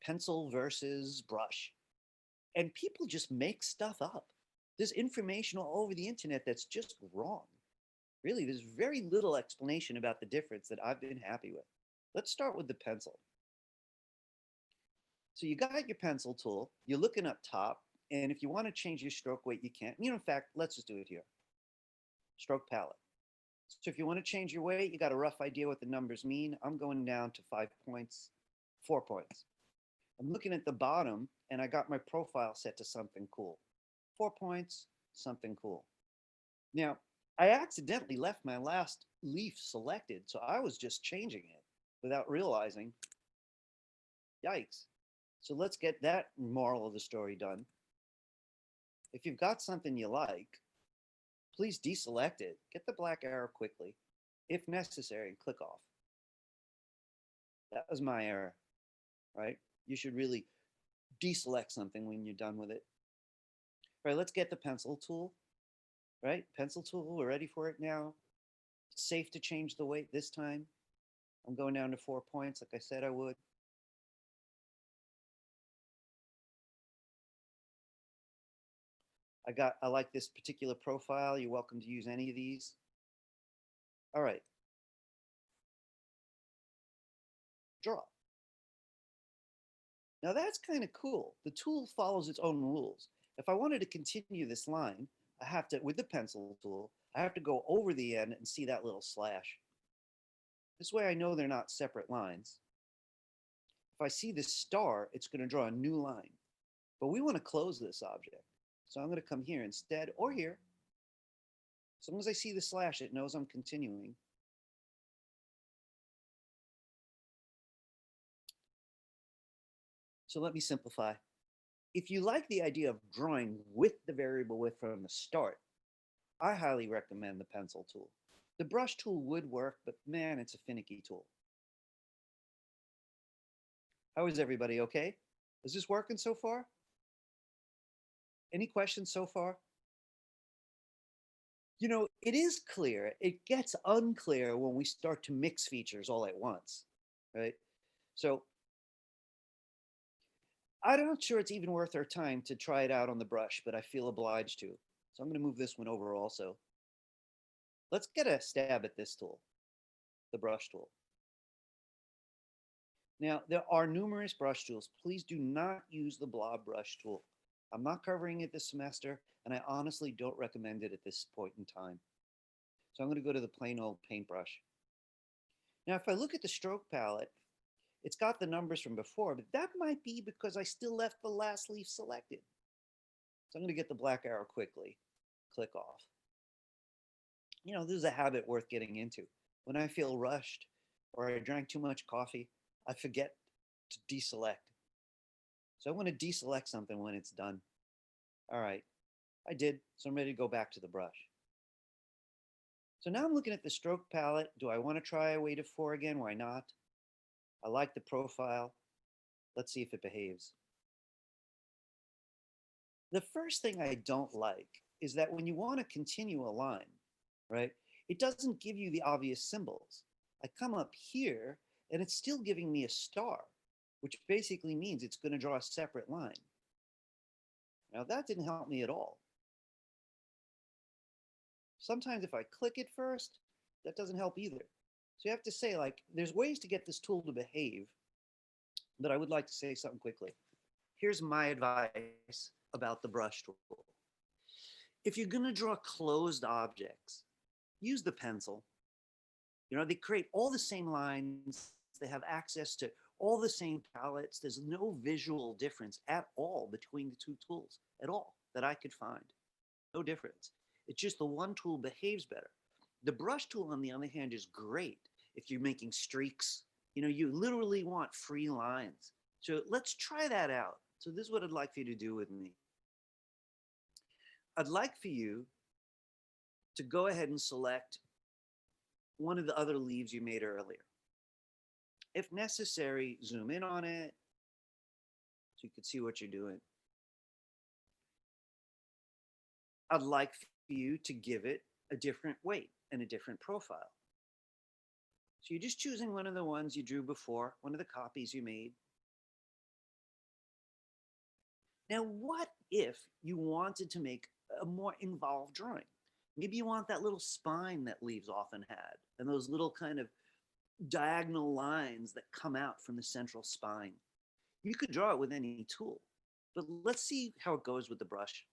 Pencil versus brush. And people just make stuff up. There's information all over the internet that's just wrong. Really, there's very little explanation about the difference that I've been happy with. Let's start with the pencil. So you got your pencil tool, you're looking up top, and if you want to change your stroke weight, you can. You know, in fact, let's just do it here. Stroke palette. So if you want to change your weight, you got a rough idea what the numbers mean. I'm going down to 5 points, 4 points. I'm looking at the bottom, and I got my profile set to something cool. 4 points, something cool. Now, I accidentally left my last leaf selected, so I was just changing it without realizing. Yikes. So let's get that moral of the story done. If you've got something you like, please deselect it. Get the black arrow quickly, if necessary, and click off. That was my error, right? You should really deselect something when you're done with it. Right, let's get the pencil tool. Right, pencil tool, we're ready for it now. It's safe to change the weight this time. I'm going down to 4 points like I said I would. I like this particular profile. You're welcome to use any of these. All right. Draw. Now that's kind of cool. The tool follows its own rules. If I wanted to continue this line, I have to, with the pencil tool, I have to go over the end and see that little slash. This way I know they're not separate lines. If I see this star, it's going to draw a new line. But we want to close this object. So I'm going to come here instead, or here. As long as I see the slash, it knows I'm continuing. So let me simplify. If you like the idea of drawing with the variable width from the start, I highly recommend the pencil tool. The brush tool would work, but man, it's a finicky tool. How is everybody okay? Is this working so far? Any questions so far? You know, it is clear. It gets unclear when we start to mix features all at once, right? So I'm not sure it's even worth our time to try it out on the brush, but I feel obliged to. So I'm going to move this one over also. Let's get a stab at this tool, the brush tool. Now, there are numerous brush tools. Please do not use the blob brush tool. I'm not covering it this semester, and I honestly don't recommend it at this point in time. So I'm going to go to the plain old paintbrush. Now, if I look at the stroke palette, it's got the numbers from before, but that might be because I still left the last leaf selected. So I'm going to get the black arrow quickly, click off. You know, this is a habit worth getting into. When I feel rushed or I drank too much coffee, I forget to deselect. So I want to deselect something when it's done. All right, I did. So I'm ready to go back to the brush. So now I'm looking at the stroke palette. Do I want to try a weight of 4 again? Why not? I like the profile. Let's see if it behaves. The first thing I don't like is that when you want to continue a line, right, it doesn't give you the obvious symbols. I come up here and it's still giving me a star, which basically means it's going to draw a separate line. Now that didn't help me at all. Sometimes if I click it first, that doesn't help either. So you have to say, like, there's ways to get this tool to behave, but I would like to say something quickly. Here's my advice about the brush tool. If you're going to draw closed objects, use the pencil. You know, they create all the same lines. They have access to all the same palettes. There's no visual difference at all between the two tools at all that I could find. No difference. It's just the one tool behaves better. The brush tool, on the other hand, is great if you're making streaks. You know, you literally want free lines. So let's try that out. So this is what I'd like for you to do with me. I'd like for you to go ahead and select one of the other leaves you made earlier. If necessary, zoom in on it so you can see what you're doing. I'd like for you to give it a different weight and a different profile. So you're just choosing one of the ones you drew before, one of the copies you made. Now, what if you wanted to make a more involved drawing? Maybe you want that little spine that leaves often had, and those little kind of diagonal lines that come out from the central spine. You could draw it with any tool, but let's see how it goes with the brush.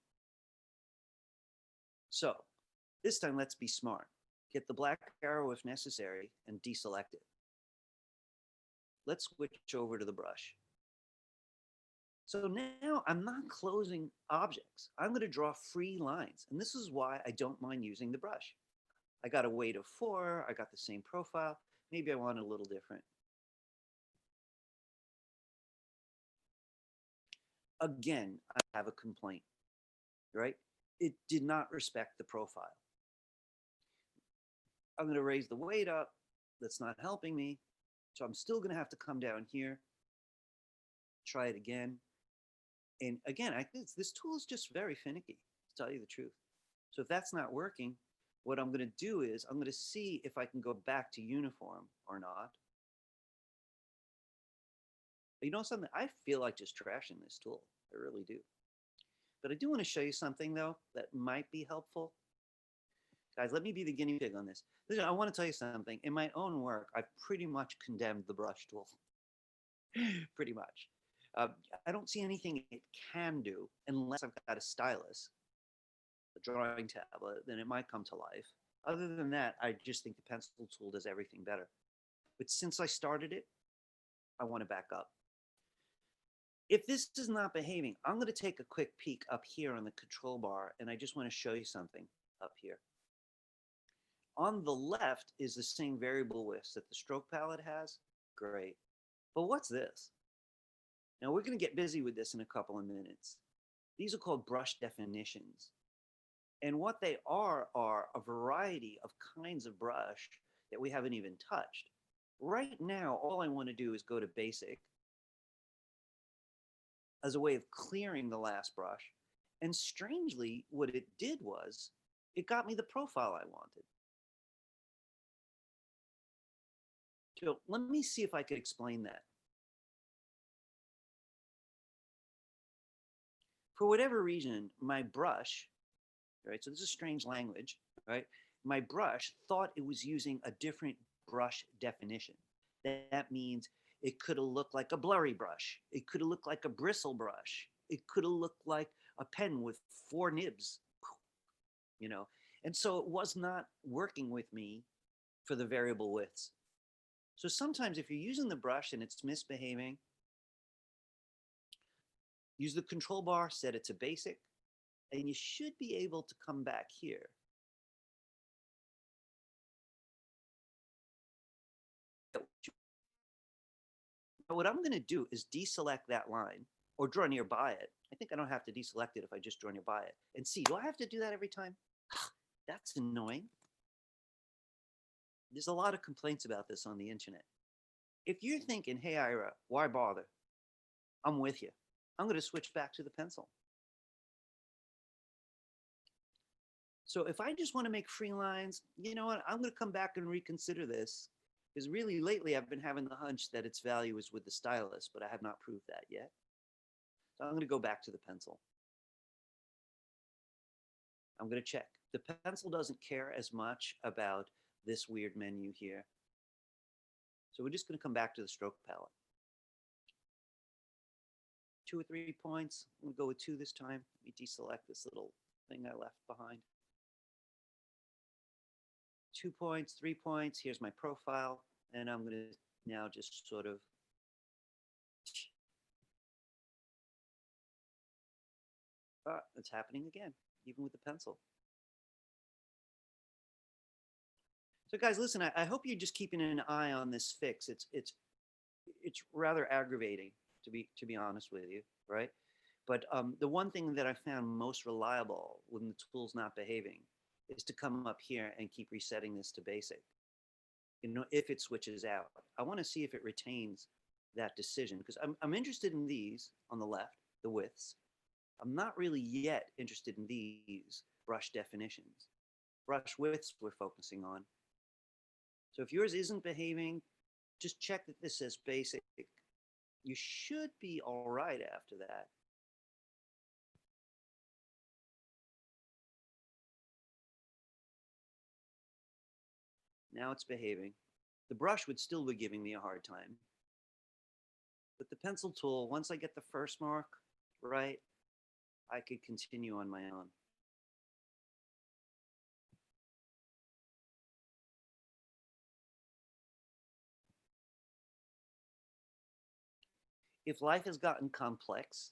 So this time, let's be smart. Get the black arrow if necessary and deselect it. Let's switch over to the brush. So now I'm not closing objects. I'm going to draw free lines. And this is why I don't mind using the brush. I got a weight of 4. I got the same profile. Maybe I want it a little different. Again, I have a complaint, right? It did not respect the profile. I'm going to raise the weight up. That's not helping me. So I'm still going to have to come down here, try it again. And again, I think this tool is just very finicky, to tell you the truth. So if that's not working, what I'm going to do is I'm going to see if I can go back to uniform or not. But you know something? I feel like just trashing this tool. I really do. But I do want to show you something, though, that might be helpful. Guys, let me be the guinea pig on this. Listen, I want to tell you something. In my own work, I've pretty much condemned the brush tool. Pretty much. I don't see anything it can do unless I've got a stylus, a drawing tablet, then it might come to life. Other than that, I just think the pencil tool does everything better. But since I started it, I want to back up. If this is not behaving, I'm going to take a quick peek up here on the control bar, and I just want to show you something up here. On the left is the same variable widths that the stroke palette has. Great. But what's this? Now we're going to get busy with this in a couple of minutes. These are called brush definitions. And what they are a variety of kinds of brush that we haven't even touched. Right now, all I want to do is go to basic as a way of clearing the last brush. And strangely, what it did was it got me the profile I wanted. So let me see if I could explain that. For whatever reason, my brush, right? So this is strange language, right? My brush thought it was using a different brush definition. That means it could have looked like a blurry brush. It could have looked like a bristle brush. It could have looked like a pen with 4 nibs, you know? And so it was not working with me for the variable widths. So sometimes if you're using the brush and it's misbehaving, use the control bar, set it to basic, and you should be able to come back here. What I'm going to do is deselect that line or draw nearby it. I think I don't have to deselect it if I just draw nearby it. And see, do I have to do that every time? That's annoying. There's a lot of complaints about this on the internet. If you're thinking, hey, Ira, why bother? I'm with you. I'm going to switch back to the pencil. So if I just want to make free lines, you know what? I'm going to come back and reconsider this. Because really lately I've been having the hunch that its value is with the stylus, but I have not proved that yet. So I'm going to go back to the pencil. I'm going to check. The pencil doesn't care as much about this weird menu here. So we're just going to come back to the stroke palette. 2 or 3 points. I'm going to go with 2 this time. Let me deselect this little thing I left behind. 2 points, 3 points. Here's my profile. And I'm going to now just sort of it's happening again, even with the pencil. So guys, listen, I hope you're just keeping an eye on this fix. It's rather aggravating, to be honest with you, right? But the one thing that I found most reliable when the tool's not behaving is to come up here and keep resetting this to basic. You know, if it switches out, I want to see if it retains that decision, because I'm interested in these on the left, the widths. I'm not really yet interested in these brush definitions. Brush widths we're focusing on. So if yours isn't behaving, just check that this says basic. You should be all right after that. Now it's behaving. The brush would still be giving me a hard time. But the pencil tool, once I get the first mark right, I could continue on my own. If life has gotten complex,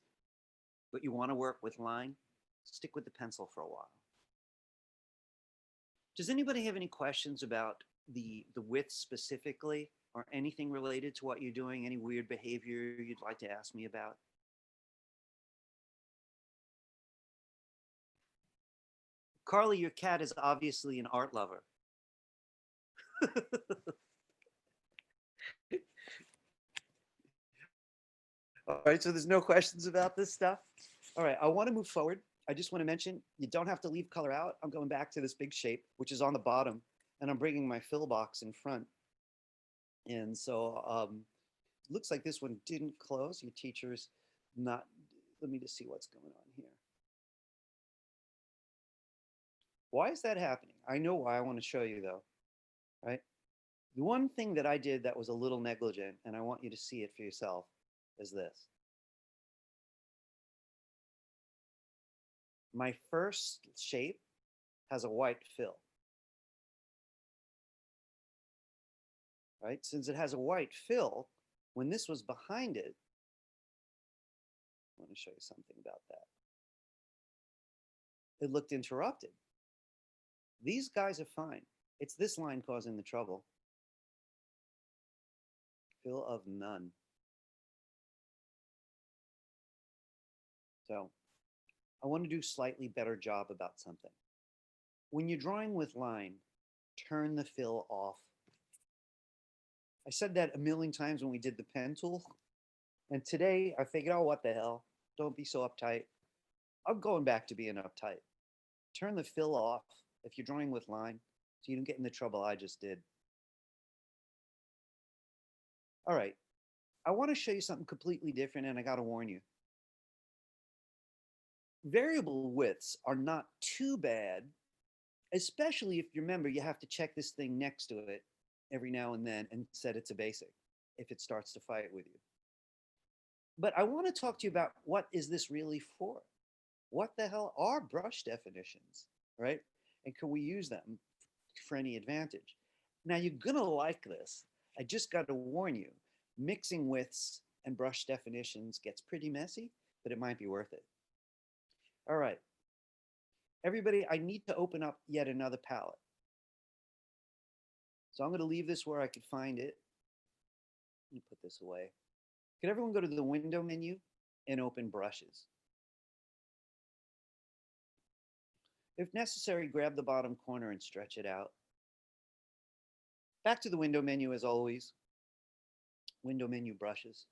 but you want to work with line, stick with the pencil for a while. Does anybody have any questions about the width specifically, or anything related to what you're doing? Any weird behavior you'd like to ask me about? Carly, your cat is obviously an art lover. All right, so there's no questions about this stuff. All right, I want to move forward. I just want to mention you don't have to leave color out. I'm going back to this big shape, which is on the bottom, and I'm bringing my fill box in front. And so looks like this one didn't close. Your teacher's not, let me just see what's going on here. Why is that happening? I know why. I want to show you though, right? The one thing that I did that was a little negligent, and I want you to see it for yourself, is this. My first shape has a white fill, right? Since it has a white fill, when this was behind it, I want to show you something about that. It looked interrupted. These guys are fine. It's this line causing the trouble. Fill of none. So I want to do a slightly better job about something. When you're drawing with line, turn the fill off. I said that a million times when we did the pen tool. And today I figured, oh, what the hell? Don't be so uptight. I'm going back to being uptight. Turn the fill off if you're drawing with line so you don't get in the trouble I just did. All right. I want to show you something completely different, and I got to warn you. Variable widths are not too bad, especially if you remember you have to check this thing next to it every now and then and set it to basic if it starts to fight with you. But I want to talk to you about what is this really for? What the hell are brush definitions, right? And can we use them for any advantage? Now you're gonna like this. I just got to warn you, mixing widths and brush definitions gets pretty messy, but it might be worth it. All right, everybody, I need to open up yet another palette. So I'm gonna leave this where I could find it. Let me put this away. Can everyone go to the window menu and open brushes? If necessary, grab the bottom corner and stretch it out. Back to the window menu as always. Window menu brushes.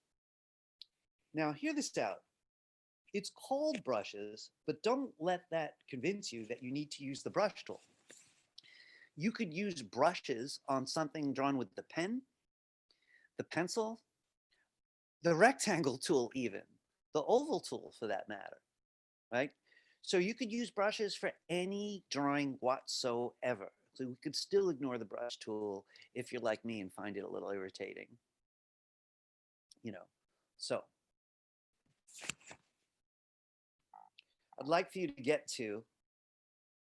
Now hear this out. It's called brushes, but don't let that convince you that you need to use the brush tool. You could use brushes on something drawn with the pen, the pencil, the rectangle tool even, the oval tool for that matter, right? So you could use brushes for any drawing whatsoever. So we could still ignore the brush tool if you're like me and find it a little irritating. You know, so I'd like for you to get to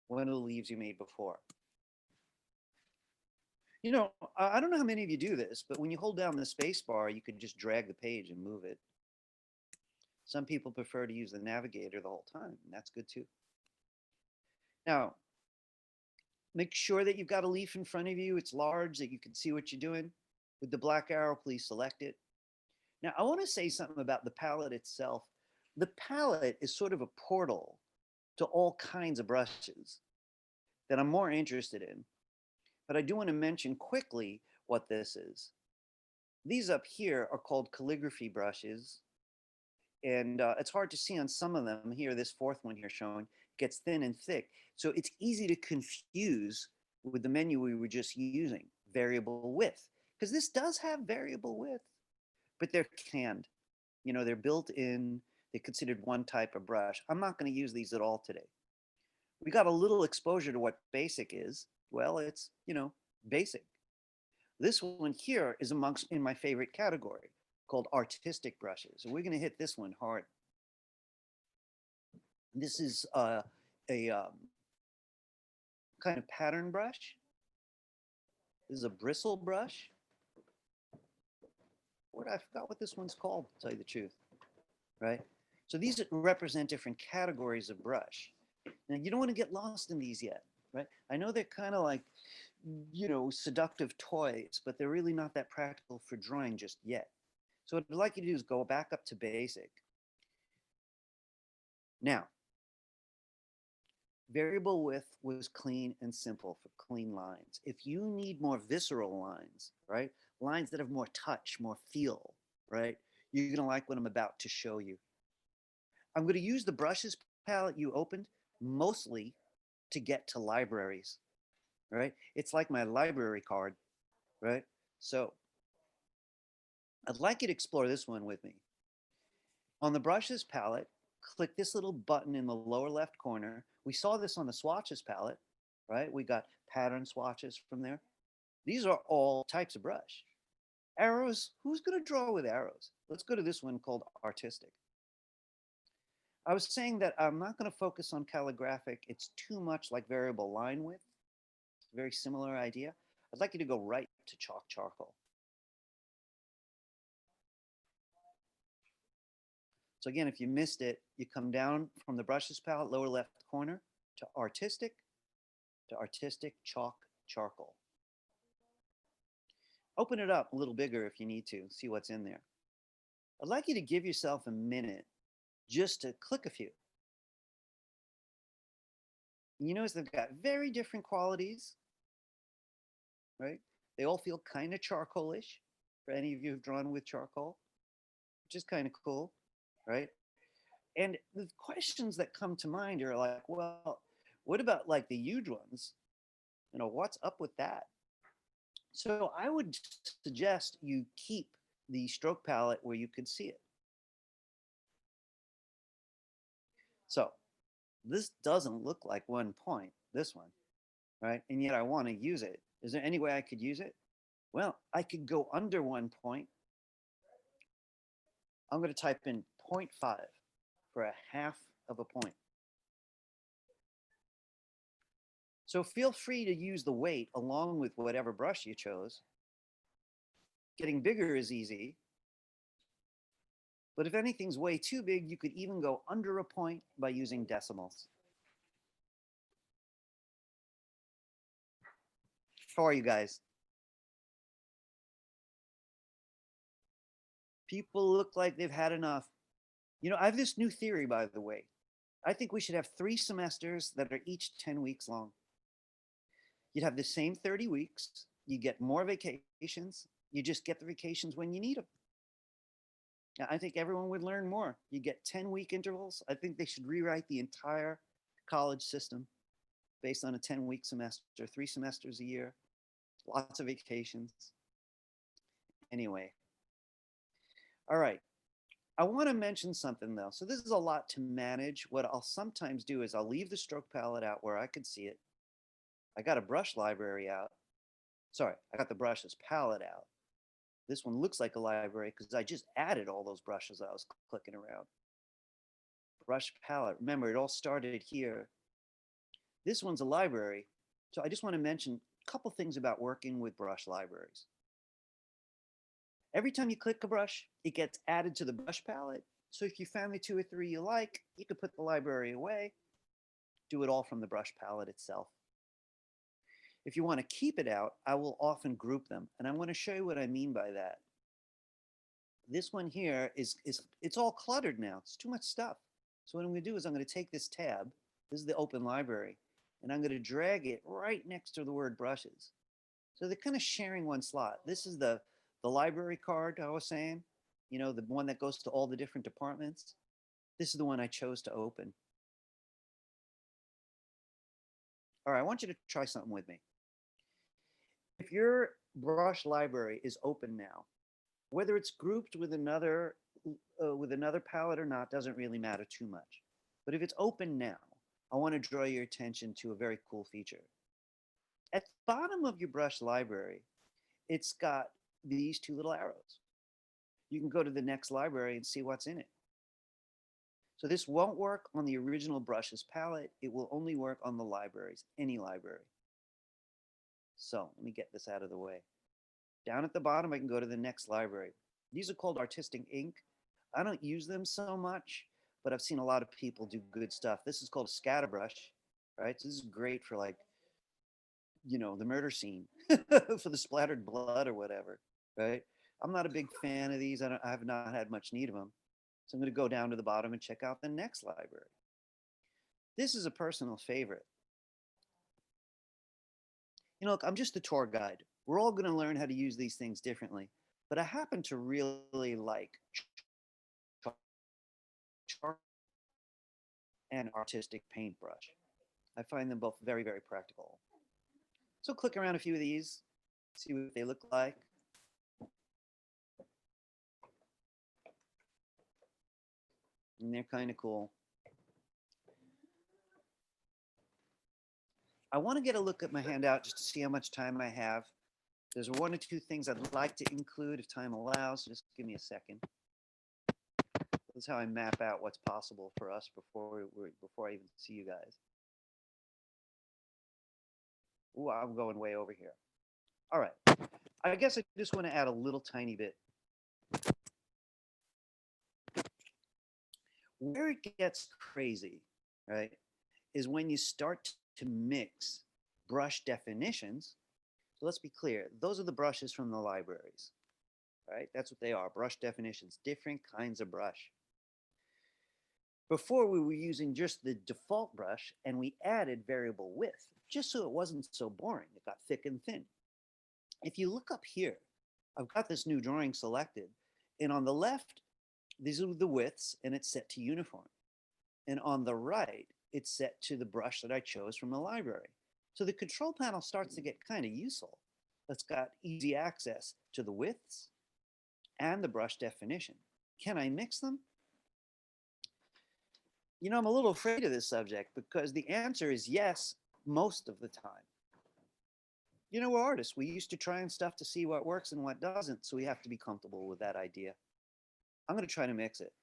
one of the leaves you made before. You know, I don't know how many of you do this, but when you hold down the space bar, you could just drag the page and move it. Some people prefer to use the navigator the whole time, and that's good too. Now, make sure that you've got a leaf in front of you. It's large, that you can see what you're doing. With the black arrow, please select it. Now, I want to say something about the palette itself. The palette is sort of a portal to all kinds of brushes that I'm more interested in. But I do want to mention quickly what this is. These up here are called calligraphy brushes. And it's hard to see on some of them. Here, this fourth one here showing gets thin and thick. So it's easy to confuse with the menu we were just using, variable width. Because this does have variable width, but they're canned. You know, they're built in, they're considered one type of brush. I'm not going to use these at all today. We got a little exposure to what basic is. Well, it's, you know, basic. This one here is amongst in my favorite category called artistic brushes. So we're going to hit this one hard. This is a kind of pattern brush. This is a bristle brush. I forgot what this one's called, to tell you the truth, right? So these represent different categories of brush. Now, you don't want to get lost in these yet, right? I know they're kind of like, you know, seductive toys, but they're really not that practical for drawing just yet. So what I'd like you to do is go back up to basic. Now, variable width was clean and simple for clean lines. If you need more visceral lines, right? Lines that have more touch, more feel, right? You're going to like what I'm about to show you. I'm going to use the brushes palette you opened mostly to get to libraries, right? It's like my library card, right? So I'd like you to explore this one with me. On the brushes palette, click this little button in the lower left corner. We saw this on the swatches palette, right? We got pattern swatches from there. These are all types of brush. Arrows, who's going to draw with arrows? Let's go to this one called artistic. I was saying that I'm not going to focus on calligraphic. It's too much like variable line width. Very similar idea. I'd like you to go right to chalk charcoal. So again, if you missed it, you come down from the brushes palette, lower left corner, to artistic chalk charcoal. Open it up a little bigger if you need to, see what's in there. I'd like you to give yourself a minute just to click a few. You notice they've got very different qualities, right? They all feel kind of charcoalish for any of you who've drawn with charcoal, which is kind of cool, right? And the questions that come to mind are like, well, what about like the huge ones? You know, what's up with that? So I would suggest you keep the stroke palette where you could see it. So this doesn't look like one point, this one, right? And yet I want to use it. Is there any way I could use it? Well, I could go under 1 point. I'm going to type in 0.5 for a half of a point. So feel free to use the weight along with whatever brush you chose. Getting bigger is easy. But if anything's way too big, you could even go under a point by using decimals. How are you guys? People look like they've had enough. You know, I have this new theory, by the way. I think we should have 3 semesters that are each 10 weeks long. You'd have the same 30 weeks. You get more vacations. You just get the vacations when you need them. Now, I think everyone would learn more. You get 10-week intervals. I think they should rewrite the entire college system based on a 10-week semester, 3 semesters a year, lots of vacations. Anyway. All right. I want to mention something though. So this is a lot to manage. What I'll sometimes do is I'll leave the stroke palette out where I could see it. I got a brush library out. Sorry, I got the brushes palette out. This one looks like a library because I just added all those brushes I was clicking around. Brush palette. Remember, it all started here. This one's a library. So I just want to mention a couple things about working with brush libraries. Every time you click a brush, it gets added to the brush palette. So if you found the 2 or 3 you like, you could put the library away, do it all from the brush palette itself. If you want to keep it out, I will often group them. And I want to show you what I mean by that. This one here it's all cluttered now. It's too much stuff. So what I'm going to do is I'm going to take this tab. This is the open library. And I'm going to drag it right next to the word brushes. So they're kind of sharing one slot. This is the library card I was saying, you know, the one that goes to all the different departments. This is the one I chose to open. All right, I want you to try something with me. If your brush library is open now, whether it's grouped with another palette or not doesn't really matter too much. But if it's open now, I want to draw your attention to a very cool feature. At the bottom of your brush library, it's got these 2 little arrows. You can go to the next library and see what's in it. So this won't work on the original brushes palette. It will only work on the libraries, any library. So let me get this out of the way. Down at the bottom, I can go to the next library. These are called artistic ink. I don't use them so much, but I've seen a lot of people do good stuff. This is called a scatter brush, right? So this is great for like, you know, the murder scene for the splattered blood or whatever, right? I'm not a big fan of these. I have not had much need of them. So I'm going to go down to the bottom and check out the next library. This is a personal favorite. You know, look, I'm just a tour guide. We're all going to learn how to use these things differently. But I happen to really like charcoal and artistic paintbrush. I find them both very, very practical. So click around a few of these, see what they look like. And they're kind of cool. I want to get a look at my handout just to see how much time I have. There's one or two things I'd like to include if time allows. Just give me a second. This is how I map out what's possible for us before I even see you guys. Ooh, I'm going way over here. All right. I guess I just want to add a little tiny bit. Where it gets crazy, right, is when you start to mix brush definitions. So let's be clear. Those are the brushes from the libraries, right? That's what they are, brush definitions, different kinds of brush. Before we were using just the default brush and we added variable width, just so it wasn't so boring. It got thick and thin. If you look up here, I've got this new drawing selected, and on the left, these are the widths and it's set to uniform. And on the right, it's set to the brush that I chose from the library. So the control panel starts to get kind of useful. It's got easy access to the widths and the brush definition. Can I mix them? You know, I'm a little afraid of this subject because the answer is yes, most of the time. You know, we're artists. We used to try and stuff to see what works and what doesn't, so we have to be comfortable with that idea. I'm going to try to mix it.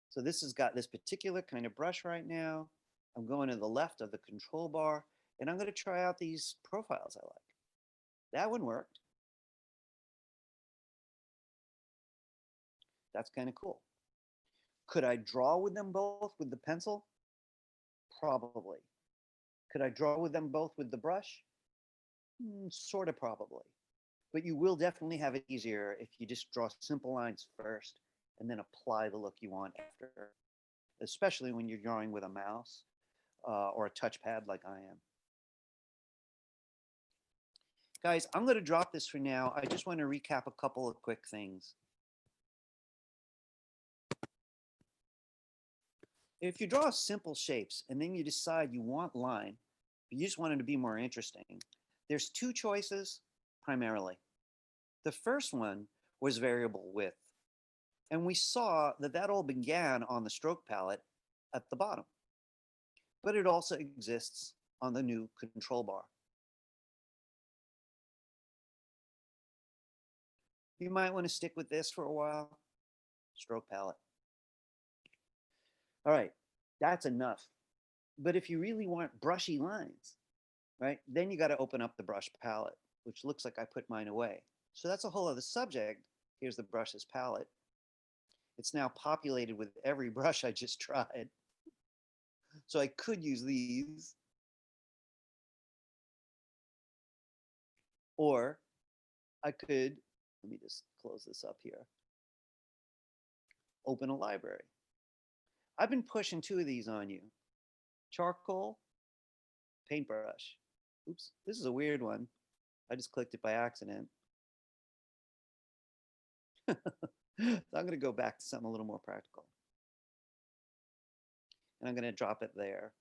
So this has got this particular kind of brush right now. I'm going to the left of the control bar, and I'm going to try out these profiles I like. That one worked. That's kind of cool. Could I draw with them both with the pencil? Probably. Could I draw with them both with the brush? Sort of probably. But you will definitely have it easier if you just draw simple lines first and then apply the look you want after, especially when you're drawing with a mouse or a touchpad like I am. Guys, I'm going to drop this for now. I just want to recap a couple of quick things. If you draw simple shapes and then you decide you want line, but you just want it to be more interesting, there's two choices primarily. The first one was variable width. And we saw that that all began on the stroke palette at the bottom. But it also exists on the new control bar. You might want to stick with this for a while. Stroke palette. All right, that's enough. But if you really want brushy lines, right, then you got to open up the brush palette, which looks like I put mine away. So that's a whole other subject. Here's the brushes palette. It's now populated with every brush I just tried. So I could use these. Or I could, let me just close this up here. Open a library. I've been pushing two of these on you. Charcoal, paintbrush. Oops, this is a weird one. I just clicked it by accident. So I'm going to go back to something a little more practical. And I'm going to drop it there.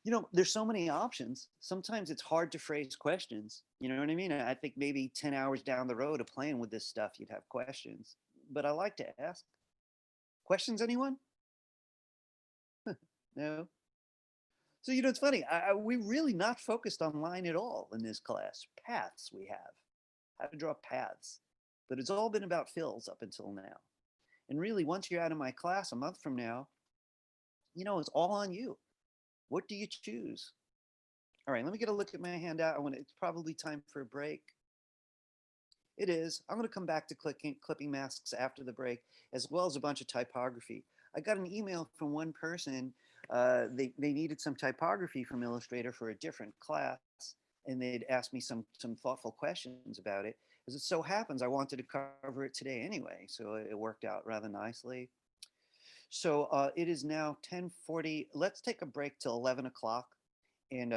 You know, there's so many options. Sometimes it's hard to phrase questions. You know what I mean? I think maybe 10 hours down the road of playing with this stuff, you'd have questions. But I like to ask. Questions, anyone? No? So, you know, it's funny. We really not focused on line at all in this class. Paths we have. How to draw paths. But it's all been about fills up until now. And really, once you're out of my class a month from now, you know, it's all on you. What do you choose? All right, let me get a look at my handout. It's probably time for a break. It is. I'm going to come back to clipping masks after the break, as well as a bunch of typography. I got an email from one person. They needed some typography from Illustrator for a different class, and they'd asked me some thoughtful questions about it. As it so happens, I wanted to cover it today anyway, so it worked out rather nicely. So it is now 10:40. Let's take a break till 11 o'clock, and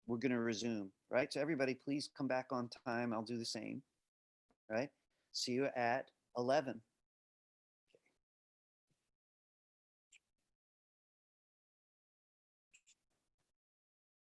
we're going to resume, right? So everybody, please come back on time. I'll do the same, right? See you at 11.